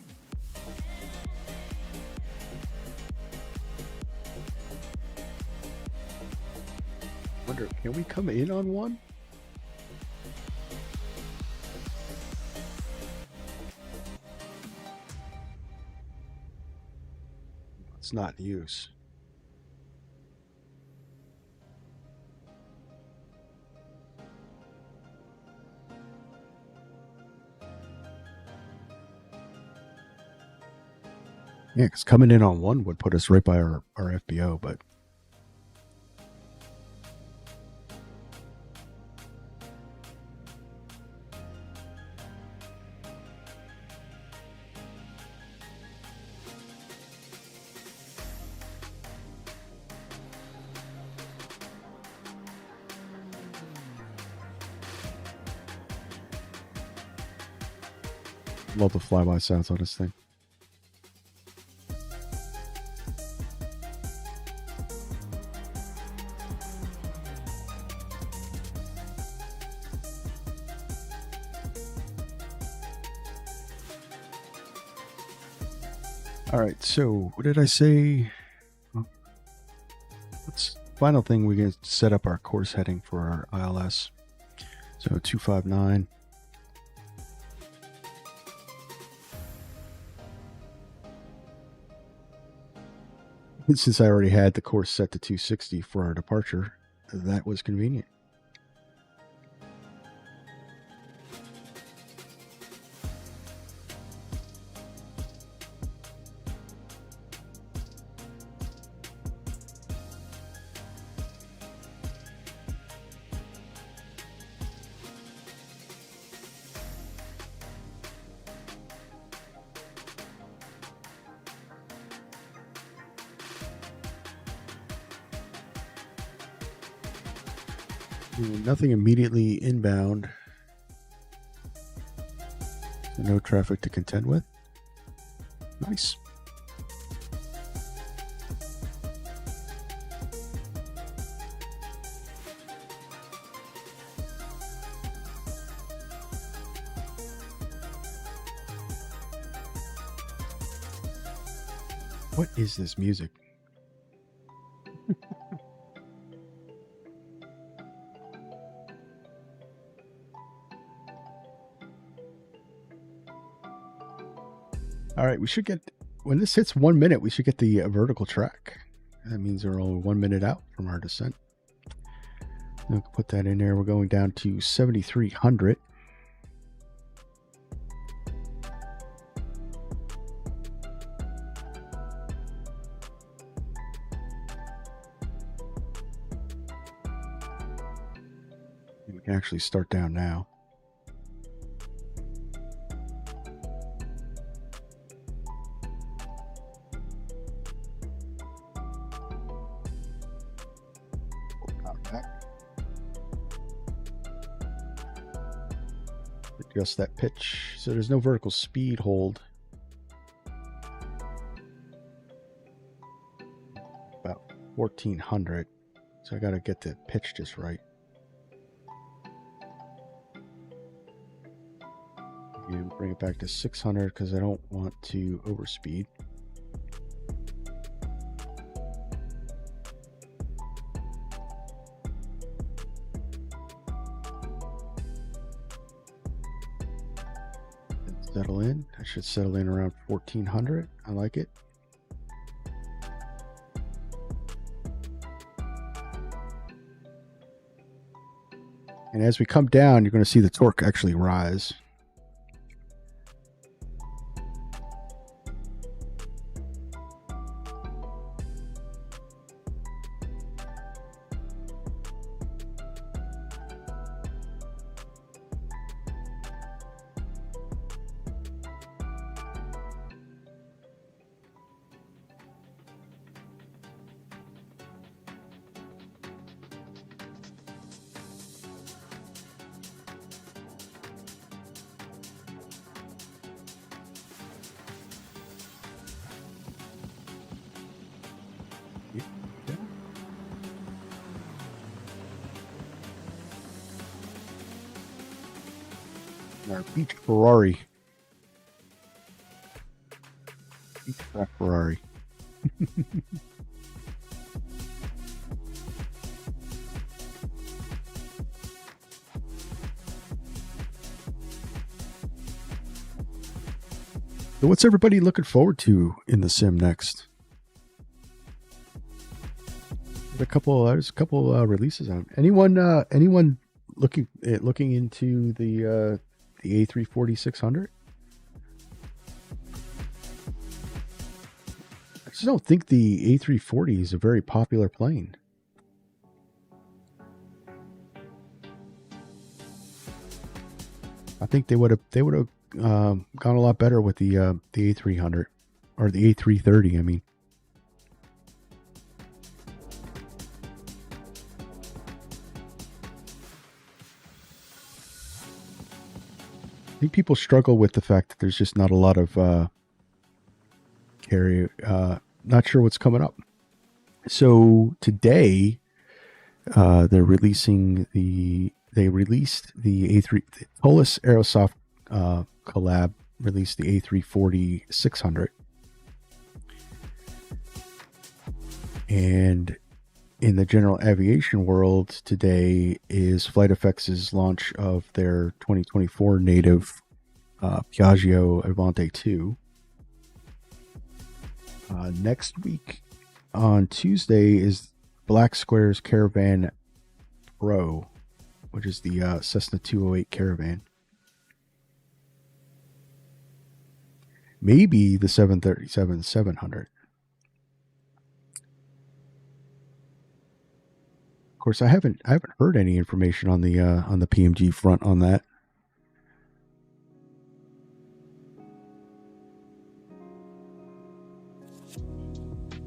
Speaker 2: Wonder, can we come in on one? It's not in use. Yeah, because coming in on one would put us right by our FBO, but love the flyby sounds on this thing. All right, so what did I say? Let's final thing, we can set up our course heading for our ILS. So 259. Since I already had the course set to 260 for our departure, that was convenient. Nothing immediately inbound. So no traffic to contend with. Nice. What is this music? All right, we should get, when this hits 1 minute, we should get the vertical track. That means we're only 1 minute out from our descent. We'll put that in there. We're going down to 7,300. We can actually start down now. adjust that pitch. So there's no vertical speed hold. About 1400. So I got to get the pitch just right. And bring it back to 600 because I don't want to overspeed. Settle in. I should settle in around 1400. I like it. And as we come down, you're going to see the torque actually rise. Our Beech Ferrari. Beech Ferrari. So what's everybody looking forward to in the sim next? There's a couple releases on. Anyone looking into the A340-600? I just don't think the A340 is a very popular plane. I think they would have gone a lot better with the A300 or the A330. I mean, I think people struggle with the fact that there's just not a lot of carry. Not sure what's coming up. So today, they released the A3 Polis Aerosoft collab released the A340-600, and in the general aviation world today is FlightFX's launch of their 2024 native Piaggio Avante 2. Next week on Tuesday is BlackSquare's Caravan Pro, which is the Cessna 208 Caravan. Maybe the 737-700. Of course, I haven't heard any information on the PMG front on that.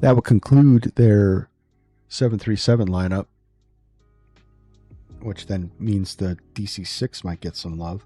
Speaker 2: That would conclude their 737 lineup, which then means the DC-6 might get some love.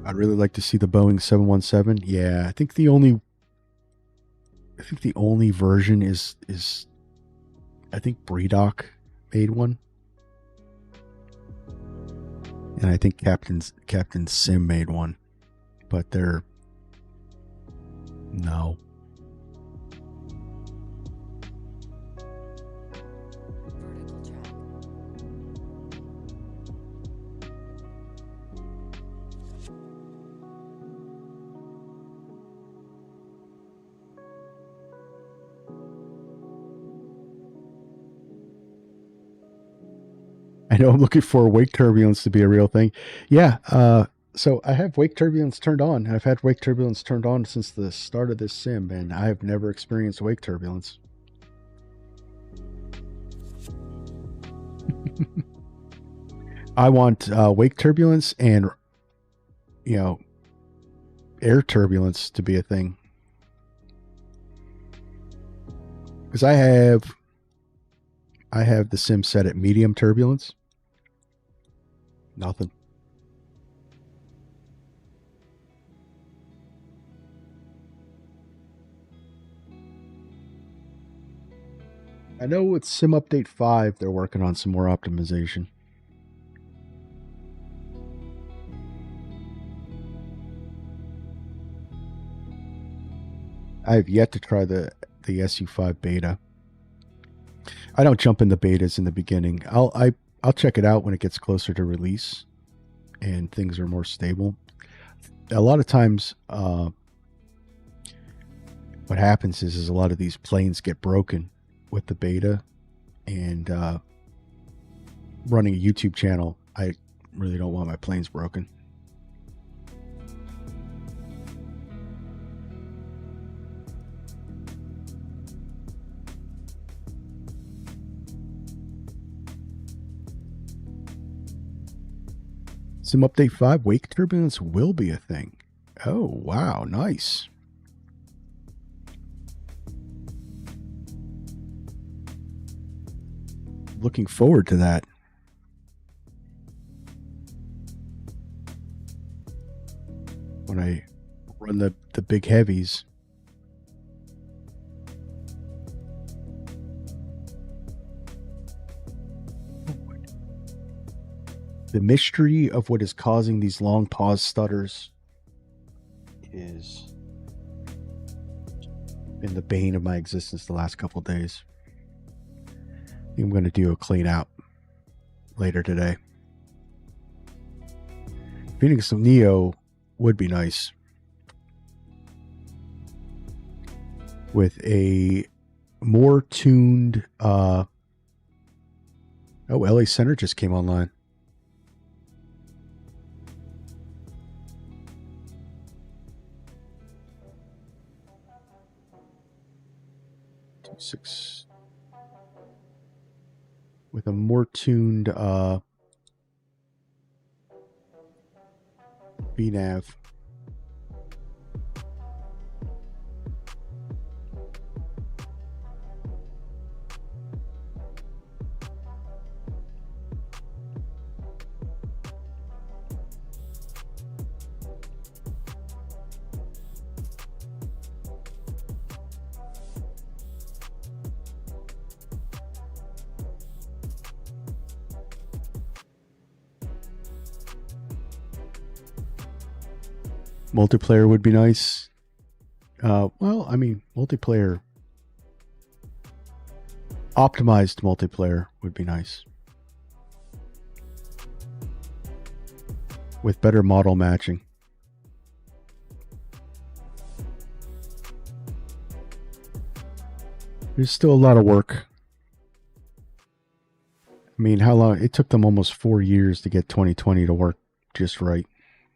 Speaker 2: I'd really like to see the Boeing 717. Yeah, I think the only version is I think Bredock made one, and I think Captain Sim made one, but they're no. know I'm looking for wake turbulence to be a real thing. Yeah. So I have wake turbulence turned on. I've had wake turbulence turned on since the start of this sim, and I have never experienced wake turbulence. I want wake turbulence and, you know, air turbulence to be a thing. Because I have the sim set at medium turbulence. Nothing. I know with Sim Update 5, they're working on some more optimization. I have yet to try the SU5 beta. I don't jump in the betas in the beginning. I'll check it out when it gets closer to release and things are more stable. A lot of times, what happens is a lot of these planes get broken with the beta, and running a YouTube channel, I really don't want my planes broken. Sim Update 5, wake turbulence will be a thing. Oh, wow, nice. Looking forward to that. When I run the big heavies. The mystery of what is causing these long pause stutters is been the bane of my existence the last couple of days. I think I'm going to do a clean out later today. Phoenix Neo would be nice with a more tuned oh, LA Center just came online. Six with a more tuned VNAV. Multiplayer would be nice. Well, I mean, multiplayer, optimized multiplayer would be nice. With better model matching. There's still a lot of work. I mean, how long? It took them almost 4 years to get 2020 to work just right.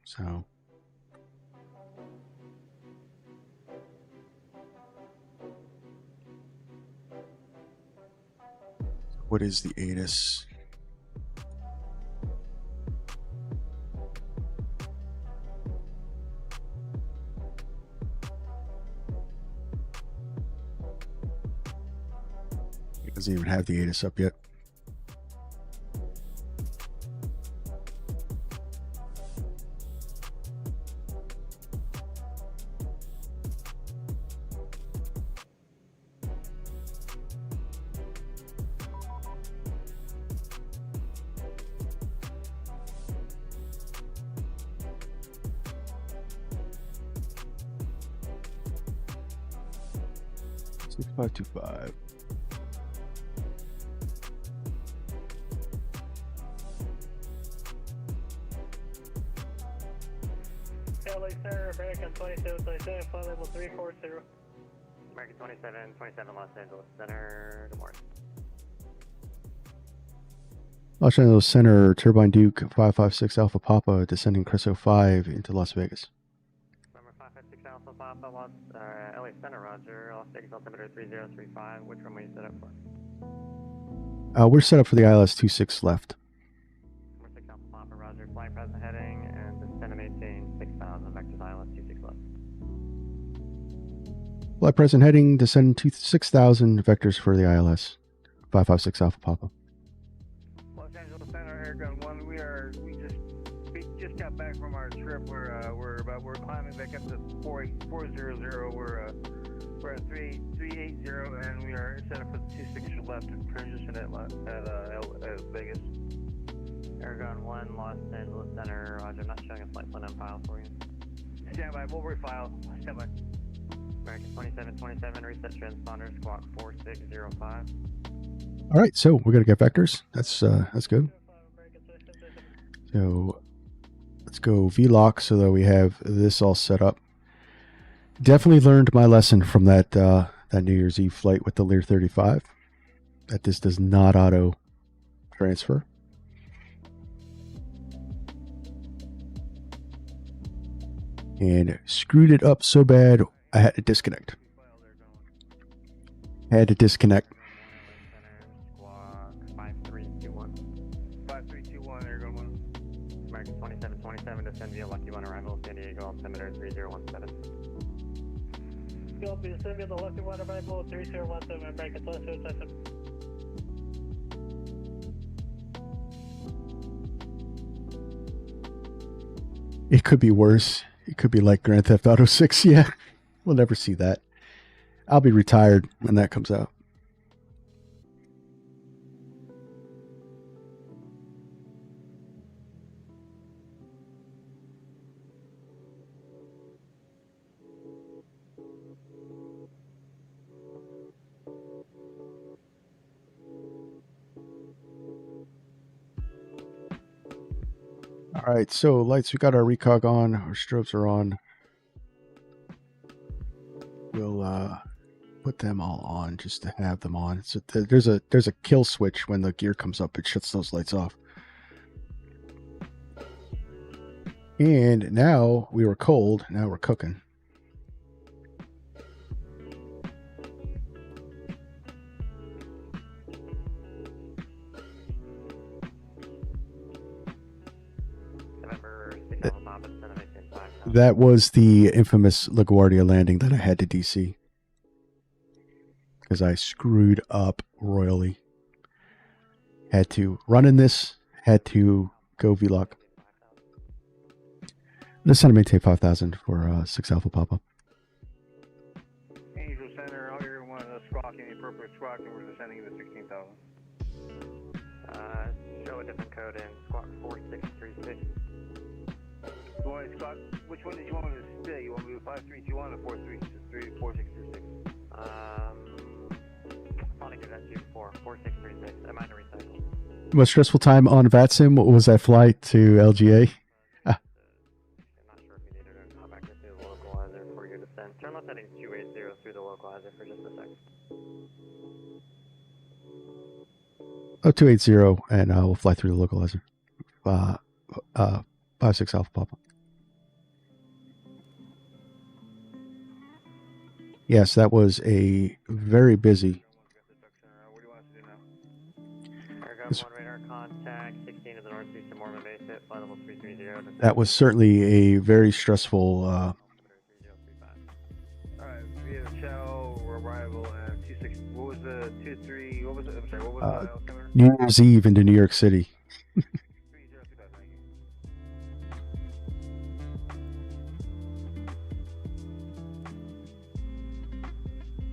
Speaker 2: So. What is the ATIS? It doesn't even have the ATIS up yet. Six 525.
Speaker 6: LA Center, American 2727, flight level 340.
Speaker 7: American 2727, Los Angeles Center, good morning.
Speaker 2: Los Angeles Center, Turbine Duke 556 Alpha Papa, descending Creso 5 into Las Vegas.
Speaker 7: Number 556 Alpha Papa, LA Center, roger. Las Vegas altimeter 3035. Which runway you set up for?
Speaker 2: We're set up for the ILS 26 left.
Speaker 7: Number 6 Alpha Papa, roger. Flight present heading and descend and maintain 6000 vectors ILS 26 left.
Speaker 2: Flight present heading, descend to 6,000 vectors for the ILS 556 Alpha Papa.
Speaker 8: Los Angeles Center, Airgun 1. We just got back from our trip. We're climbing back up to 400. We're at 380 and we are set up for the 26 left and transition at Vegas.
Speaker 7: Airgun 1, Los Angeles Center, roger. I'm not showing a flight plan on file for you.
Speaker 8: Stand by, we'll refile. Stand by.
Speaker 7: American 2727, reset transponder, squawk 4605.
Speaker 2: All right, so we're gonna get vectors. That's good. So let's go VLOC so that we have this all set up. Definitely learned my lesson from that New Year's Eve flight with the Lear 35. That this does not auto transfer. And screwed it up so bad I had to disconnect. Had to disconnect.
Speaker 7: Squawk 5321.
Speaker 8: 5321, Airgun 1.
Speaker 7: American 2727, descend via Lucky 1 arrival, San Diego, altimeter 3017.
Speaker 6: You'll be descending the Lucky 1 arrival 3017, American 2727.
Speaker 2: It could be worse. It could be like Grand Theft Auto 6. Yeah, we'll never see that. I'll be retired when that comes out. All right, so lights, we got our recog on, our strobes are on. We'll put them all on just to have them on. So there's a kill switch when the gear comes up, it shuts those lights off. And now we were cold, now we're cooking. That was the infamous LaGuardia landing that I had to DC. Because I screwed up royally. Had to run in this, had to go VLOC. Let's send a maintain 5,000 for 6 Alpha Papa.
Speaker 8: Angel Center, all you're one squawk, any appropriate squawk, and we're descending to 16,000.
Speaker 7: Show a different code in squawk 4636.
Speaker 8: You want to squawk? Which one did you want me to stay? You want me to 5321 or 4636?
Speaker 7: I want to give that to you for 4636. I might have recycled.
Speaker 2: Most stressful time on VATSIM was that flight to LGA.
Speaker 7: I'm not sure if you needed to come back to the localizer for your descent. Turn left heading 280 through the localizer for just a second.
Speaker 2: 280, and we'll fly through the localizer. 56 Alpha Papa. Yes, that was a very busy.
Speaker 8: What do you want us to do now?
Speaker 7: Airgun 1 radar contact, 16 to the northeast of Mormon Base, hit flight level 330.
Speaker 2: That was certainly a very stressful.
Speaker 8: Alright, we have a channel arrival and 26. What was the 23? What was it? I'm sorry, what was the altimeter?
Speaker 2: New Year's Eve into New York City.
Speaker 8: 3025, thank you.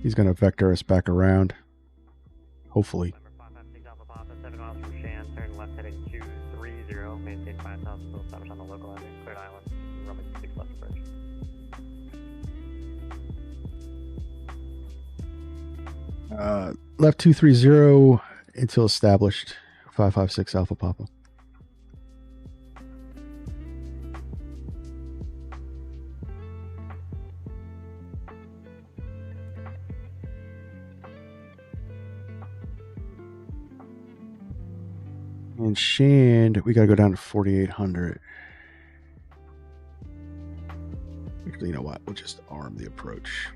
Speaker 2: He's going to vector us back around. Hopefully.
Speaker 7: Number 556 Alpha Papa, 7 miles from Shan, turn left heading 230, maintain 5,000, still established on the localizer, cleared island, runway 6 left approach.
Speaker 2: Left 230 until established. 556 Alpha Papa. And Shand, we got to go down to 4,800. Actually, you know what? We'll just arm the approach.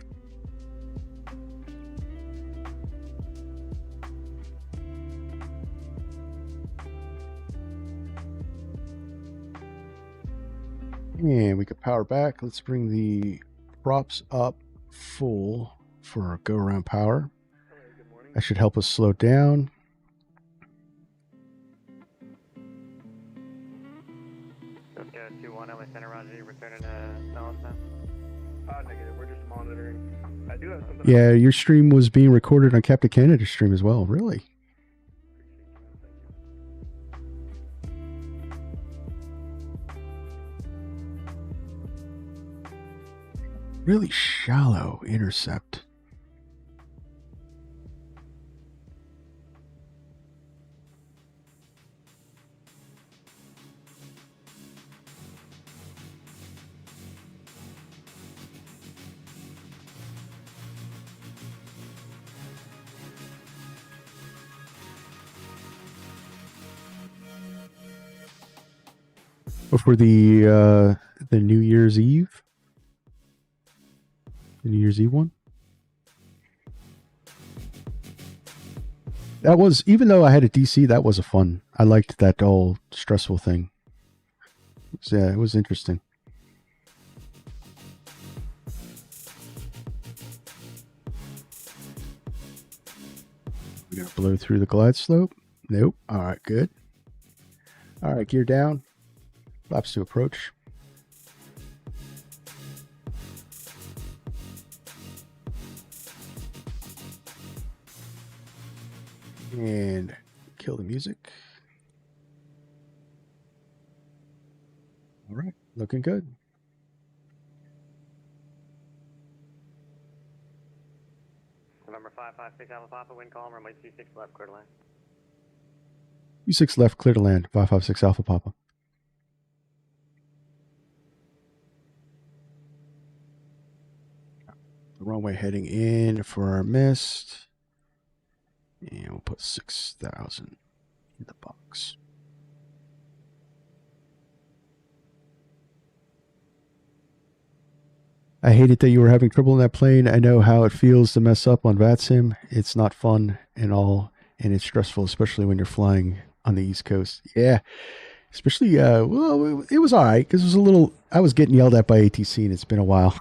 Speaker 2: And we could power back. Let's bring the props up full for go around power. That should help us slow down.
Speaker 7: Let's go 2-1 LA Center, Roger. Returning to Dallas now.
Speaker 8: Negative. We're just monitoring. I do have something.
Speaker 2: Yeah, your stream was being recorded on Captain Canada's stream as well. Really? Really shallow intercept. Before the New Year's Eve, the New Year's Eve one. That was, even though I had a DC, that was a fun. I liked that whole stressful thing. Yeah, it was interesting. We're gonna blow through the glide slope. Nope. All right, good. All right, gear down. Flaps to approach. And kill the music. All right, looking good.
Speaker 7: November 556 Alpha Papa, wind column, runway 26 left, clear to land.
Speaker 2: 26 left, clear to land. 556 Alpha Papa. The runway heading in for our mist. And we'll put 6,000 in the box. I hated that you were having trouble in that plane. I know how it feels to mess up on VATSIM. It's not fun and all, and it's stressful, especially when you're flying on the East Coast. Yeah, especially, well, it was all right because it was a little, I was getting yelled at by ATC, and it's been a while.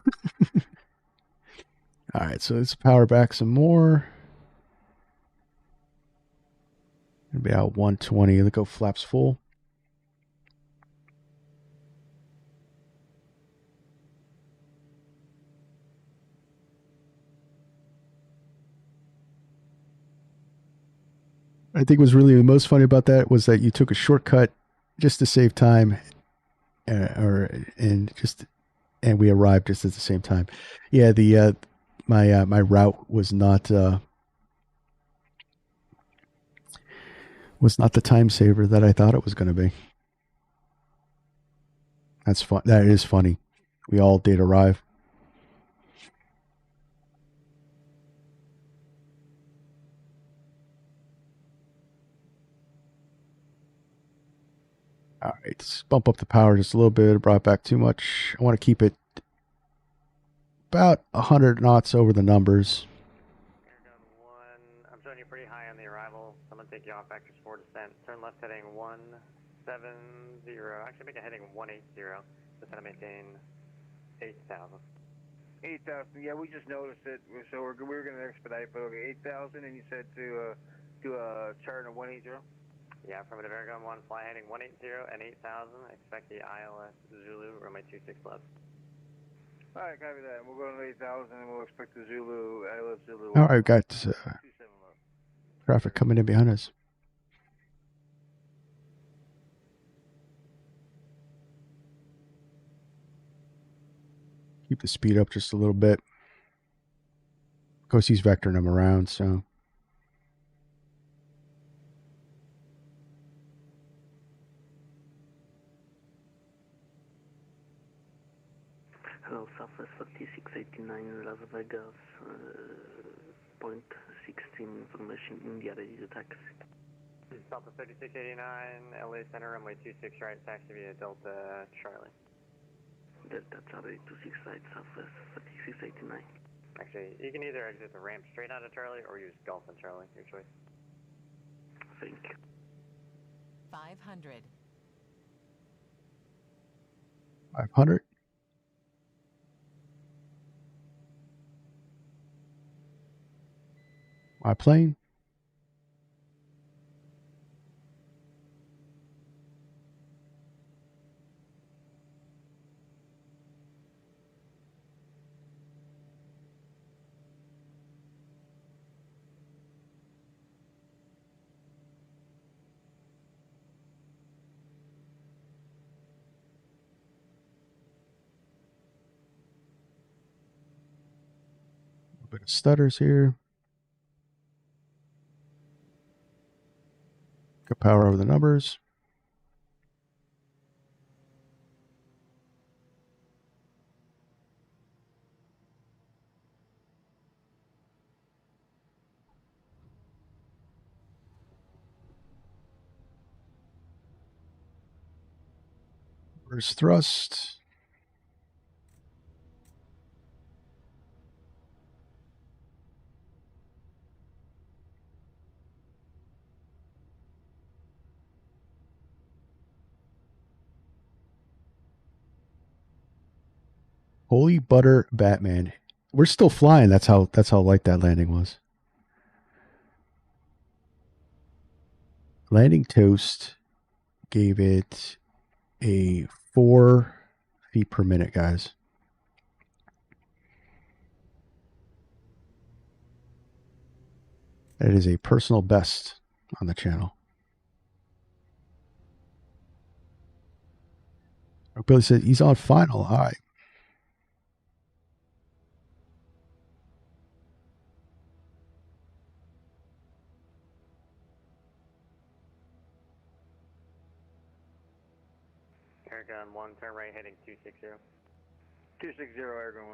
Speaker 2: All right, so let's power back some more. Gonna be out 120. Let's go flaps full. I think was really the most funny about that was that you took a shortcut just to save time, and we arrived just at the same time. Yeah, the my route was not the time saver that I thought it was going to be. That's fun. That is funny. We all did arrive. All right, let's bump up the power just a little bit. Brought back too much. I want to keep it about 100 knots over the numbers.
Speaker 7: Airgun 1, I'm showing you pretty high on the arrival. So I'm going to take you off vectors 4 descent. Turn left heading 170. Actually, make a heading 180. Just going to maintain 8,000.
Speaker 8: 8,000. Yeah, we just noticed it. So we were going to expedite, but okay, 8,000, and you said to do a chart of 180.
Speaker 7: Yeah, affirmative Airgun 1, fly heading 180 and 8,000. Expect the ILS Zulu, runway 26 left.
Speaker 8: All right, copy that. We'll go to 8,000 and we'll expect the Zulu, ILS Zulu.
Speaker 2: All right, we've got traffic coming in behind us. Keep the speed up just a little bit. Of course, he's vectoring them around, so.
Speaker 9: Hello, Southwest 5689 Las Vegas, point 16 information, India ready to taxi.
Speaker 7: Delta 3689, LA Center, runway 26 right, taxi via Delta Charlie.
Speaker 9: Delta Charlie 26 right, Southwest 3689.
Speaker 7: Actually, you can either exit the ramp straight out of Charlie or use Golf and Charlie, your choice.
Speaker 9: Thank you.
Speaker 10: 500.
Speaker 2: 500. My plane. A bit of stutters here. Got power over the numbers. Reverse thrust. Holy butter, Batman. We're still flying. That's how light that landing was. Landing toast gave it a 4 feet per minute, guys. That is a personal best on the channel. Billy said he's on final. All right.
Speaker 7: Airgun 1, turn right heading 260.
Speaker 8: 260, Airgun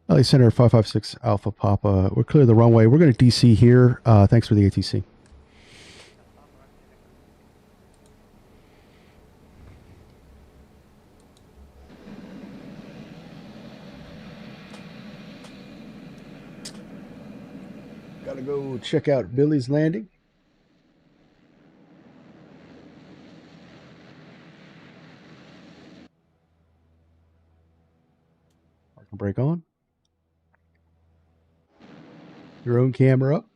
Speaker 8: 1.
Speaker 2: LA Center 556 Alpha Papa. We're clear the runway. We're going to DC here. Thanks for the ATC. Got to go check out Billy's landing. Parking brake on. Your own camera up.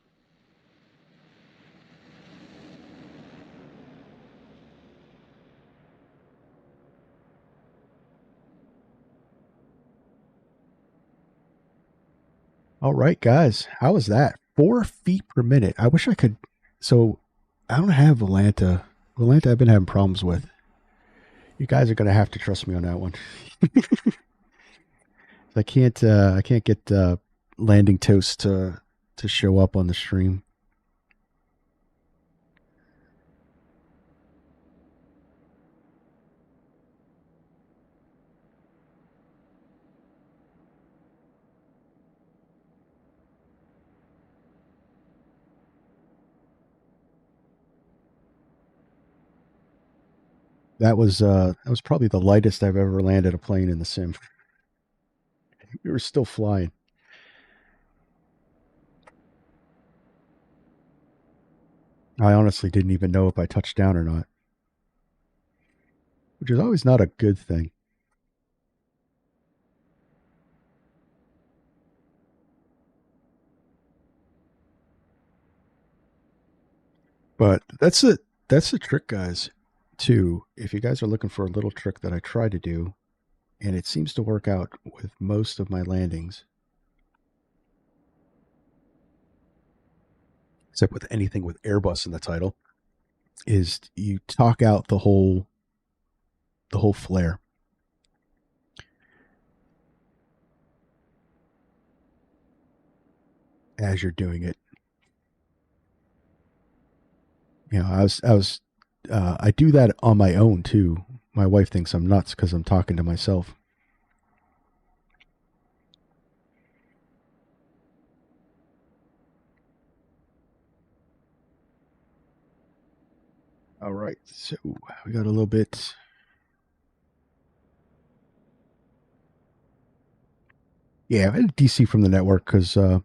Speaker 2: All right, guys. How was that? 4 feet per minute. I wish I could. So I don't have Volanta. Volanta I've been having problems with. You guys are going to have to trust me on that one. I can't get landing toast to show up on the stream. That was probably the lightest I've ever landed a plane in the sim. We were still flying. I honestly didn't even know if I touched down or not, which is always not a good thing. But that's the trick, guys. Too, if you guys are looking for a little trick that I try to do, and it seems to work out with most of my landings, except with anything with Airbus in the title, is you talk out the whole flare. As you're doing it. You know, I do that on my own too. My wife thinks I'm nuts because I'm talking to myself. All right, so we got a little bit. Yeah, I had a DC from the network because I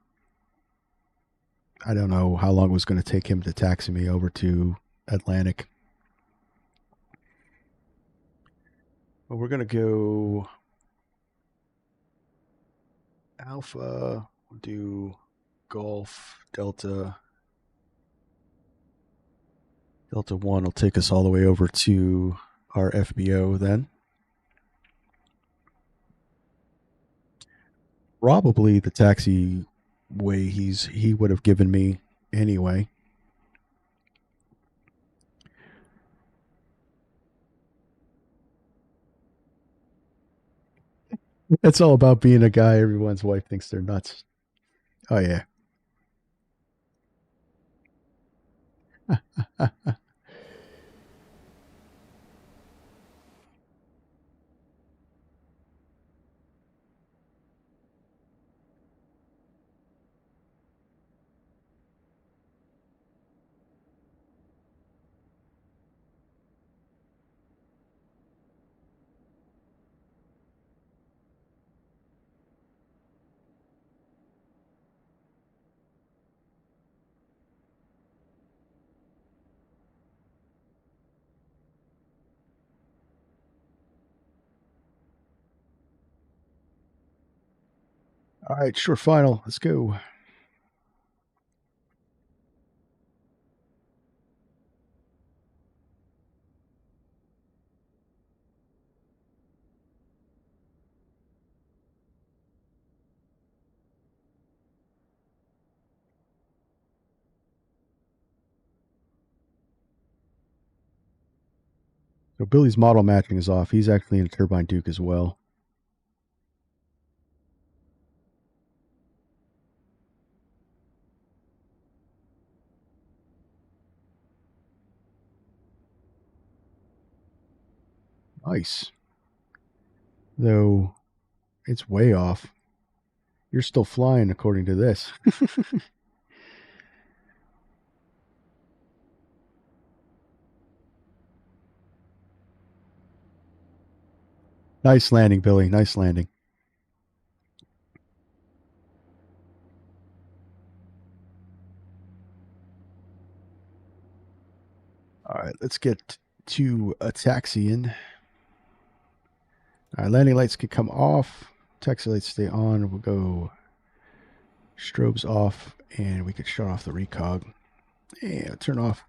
Speaker 2: don't know how long it was going to take him to taxi me over to Atlantic. But we're going to go Alpha, we'll do Golf, Delta. Delta 1 will take us all the way over to our FBO then. Probably the taxi way he would have given me anyway. It's all about being a guy everyone's wife thinks they're nuts. Oh yeah. All right, sure, final. Let's go. So Billy's model matching is off. He's actually in a Turbine Duke as well. Nice. Though it's way off. You're still flying according to this. Nice landing, Billy. Nice landing. All right, let's get to a taxiing. All right, landing lights can come off. Taxi lights stay on. We'll go strobes off, and we could shut off the recog. And turn off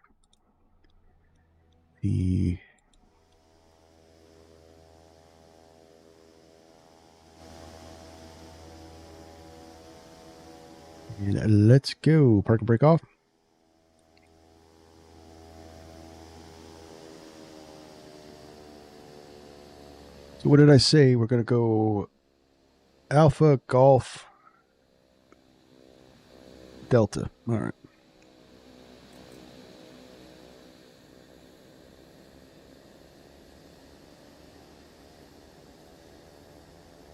Speaker 2: the and let's go. Park and brake off. So what did I say? We're going to go Alpha, Golf, Delta. All right.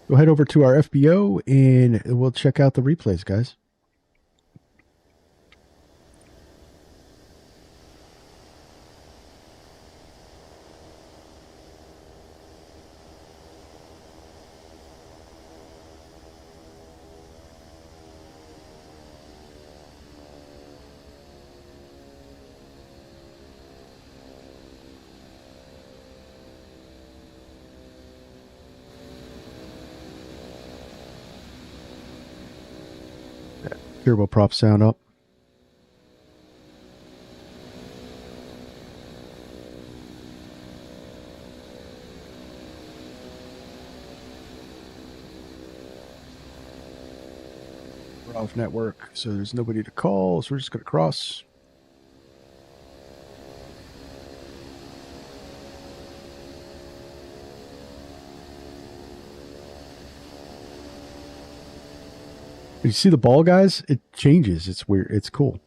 Speaker 2: Go head over to our FBO and we'll check out the replays, guys. Turboprop sound up. We're off network, so there's nobody to call, so we're just going to cross. You see the ball, guys? It changes. It's weird. It's cool.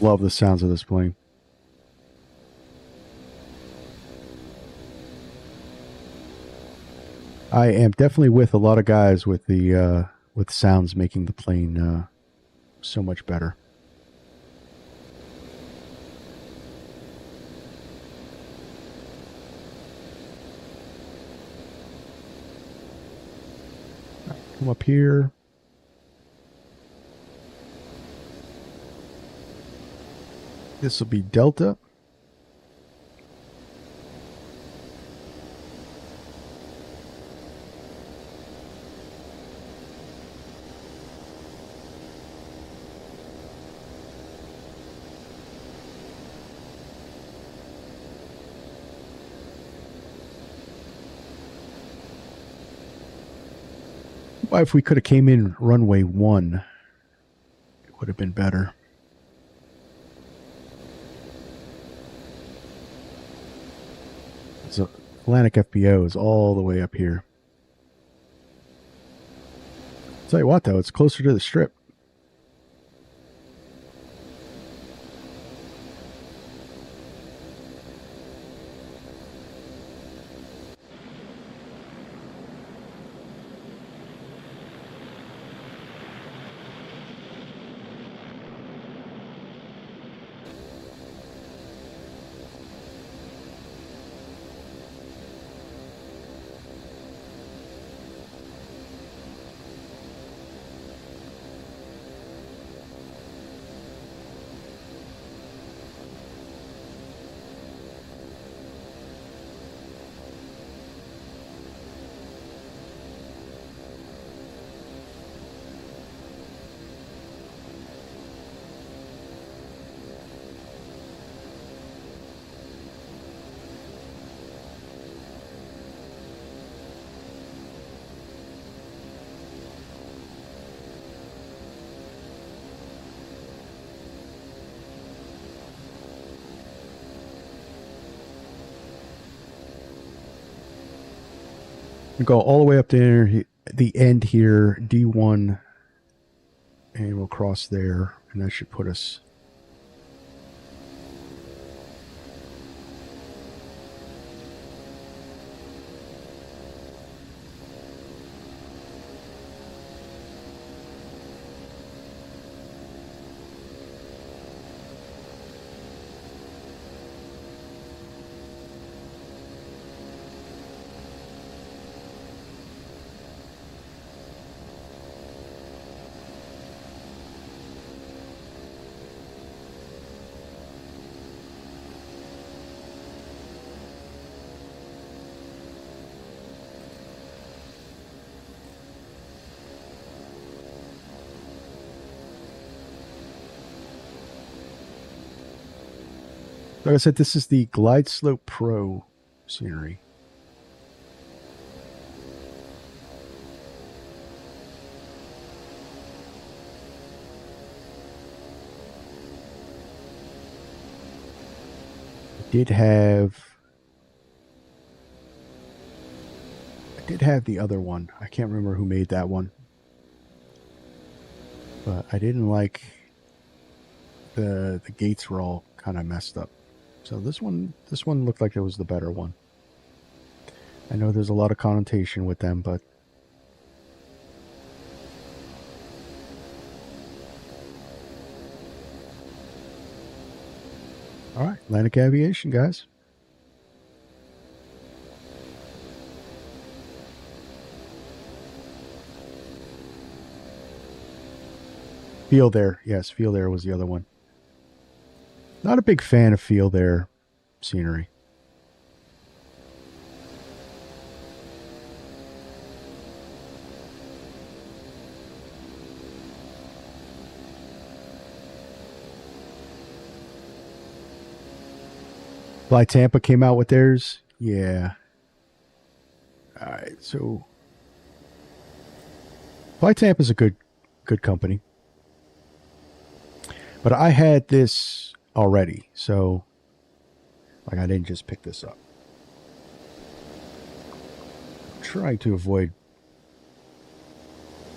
Speaker 2: love the sounds of this plane. I am definitely with a lot of guys with the with sounds making the plane so much better. Come up here. This will be Delta. Well, if we could have came in runway 1, it would have been better. So Atlantic FBO is all the way up here. Tell you what, though, it's closer to the strip. We go all the way up there, the end here, D1, and we'll cross there, and that should put us. Like I said, this is the Glide Slope Pro scenery. I did have the other one. I can't remember who made that one. But I didn't like the gates were all kind of messed up. So this one looked like it was the better one. I know there's a lot of connotation with them, but all right, Atlantic Aviation, guys. Feel There. Yes, Feel There was the other one. Not a big fan of Feel There scenery. Fly Tampa came out with theirs. Yeah. All right, so Fly Tampa is a good company. But I had this already, so like I didn't just pick this up. I'm trying to avoid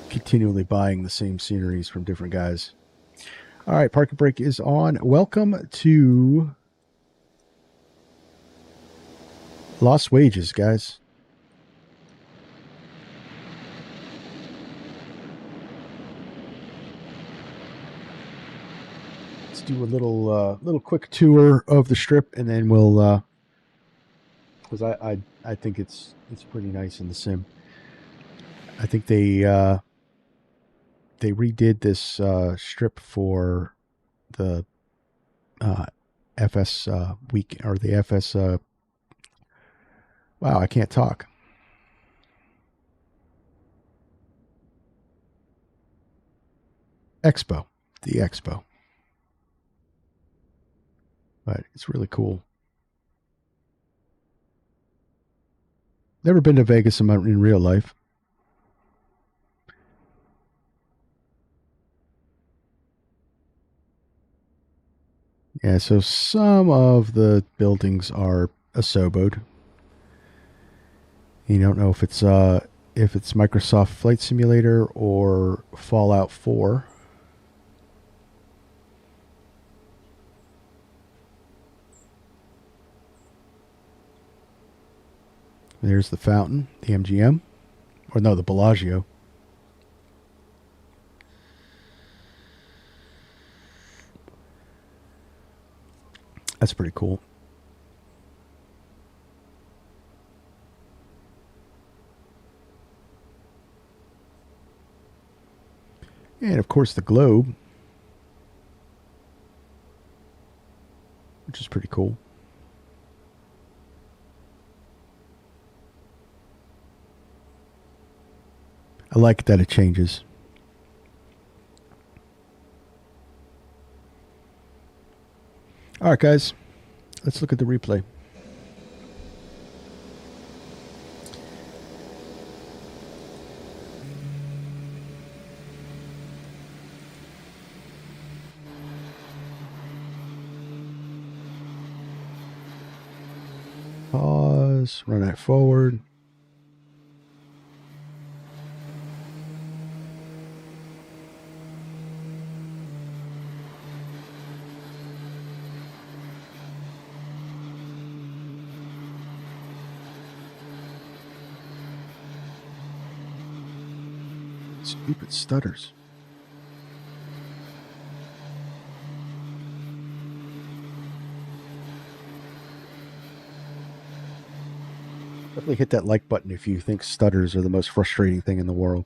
Speaker 2: continually buying the same sceneries from different guys. All right, parking brake is on. Welcome to Lost Wages, guys. Let's do a little quick tour of the strip, and then we'll because I think it's pretty nice in the sim. I think they redid this strip for the FS week, or the FS. Wow, I can't talk. Expo, the Expo. But it's really cool. Never been to Vegas in real life. Yeah, so some of the buildings are asoboed. You don't know if it's Microsoft Flight Simulator or Fallout 4. There's the fountain, the MGM, or no, the Bellagio. That's pretty cool. And of course the globe, which is pretty cool. I like that it changes. All right, guys, let's look at the replay. Pause, run that forward. Stupid stutters. Definitely hit that like button if you think stutters are the most frustrating thing in the world.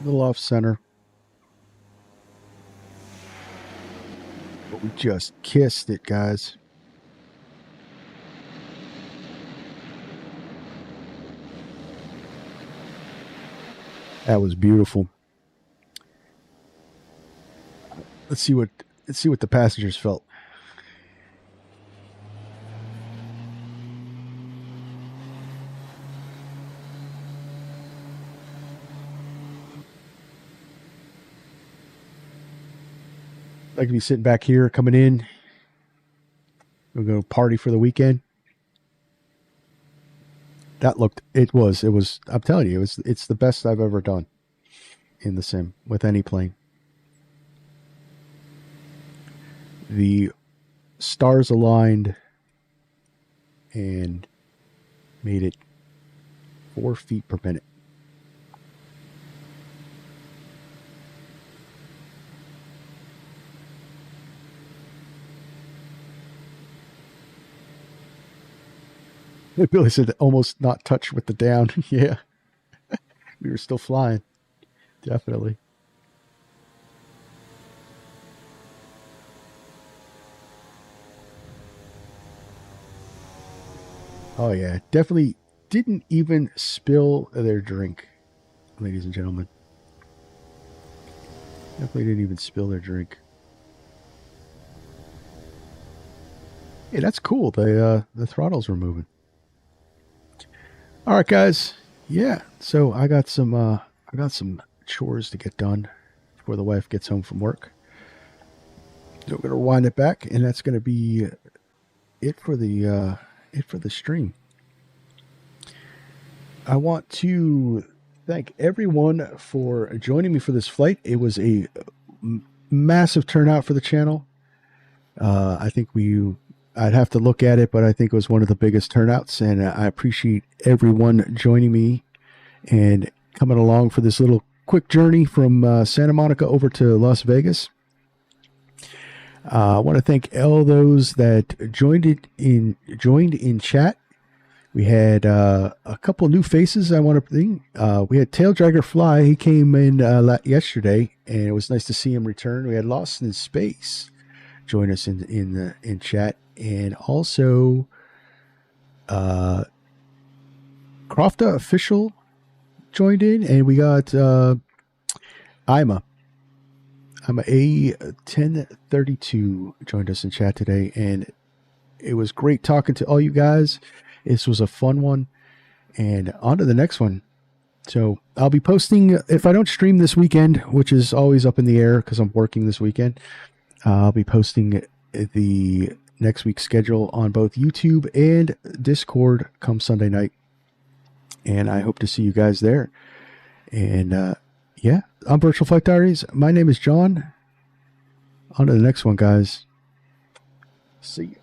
Speaker 2: A little off center. But we just kissed it, guys. That was beautiful. Let's see what the passengers felt. Like to be sitting back here coming in. We're going to party for the weekend. It was, I'm telling you, it's the best I've ever done in the sim with any plane. The stars aligned and made it 4 feet per minute. Billy said almost not touch with the down. Yeah. We were still flying. Definitely. Oh yeah, definitely didn't even spill their drink, ladies and gentlemen. Definitely didn't even spill their drink. Hey, that's cool. The throttles were moving. All right, guys. Yeah, so I got some chores to get done before the wife gets home from work. So we're gonna wind it back, and that's gonna be it for the stream. I want to thank everyone for joining me for this flight. It was a massive turnout for the channel. I think I'd have to look at it, but I think it was one of the biggest turnouts, and I appreciate everyone joining me and coming along for this little quick journey from Santa Monica over to Las Vegas. I want to thank all those that joined in chat. We had a couple new faces. I want to think. We had Tail Dragger Fly. He came in yesterday, and it was nice to see him return. We had Lost in Space join us in chat, and also Crofta Official joined in, and we got Ima A1032 joined us in chat today, and it was great talking to all you guys. This was a fun one, and on to the next one. So I'll be posting, if I don't stream this weekend, which is always up in the air because I'm working this weekend, I'll be posting the next week's schedule on both YouTube and Discord come Sunday night. And I hope to see you guys there. And yeah, I'm Virtual Flight Diaries. My name is John. On to the next one, guys. See you.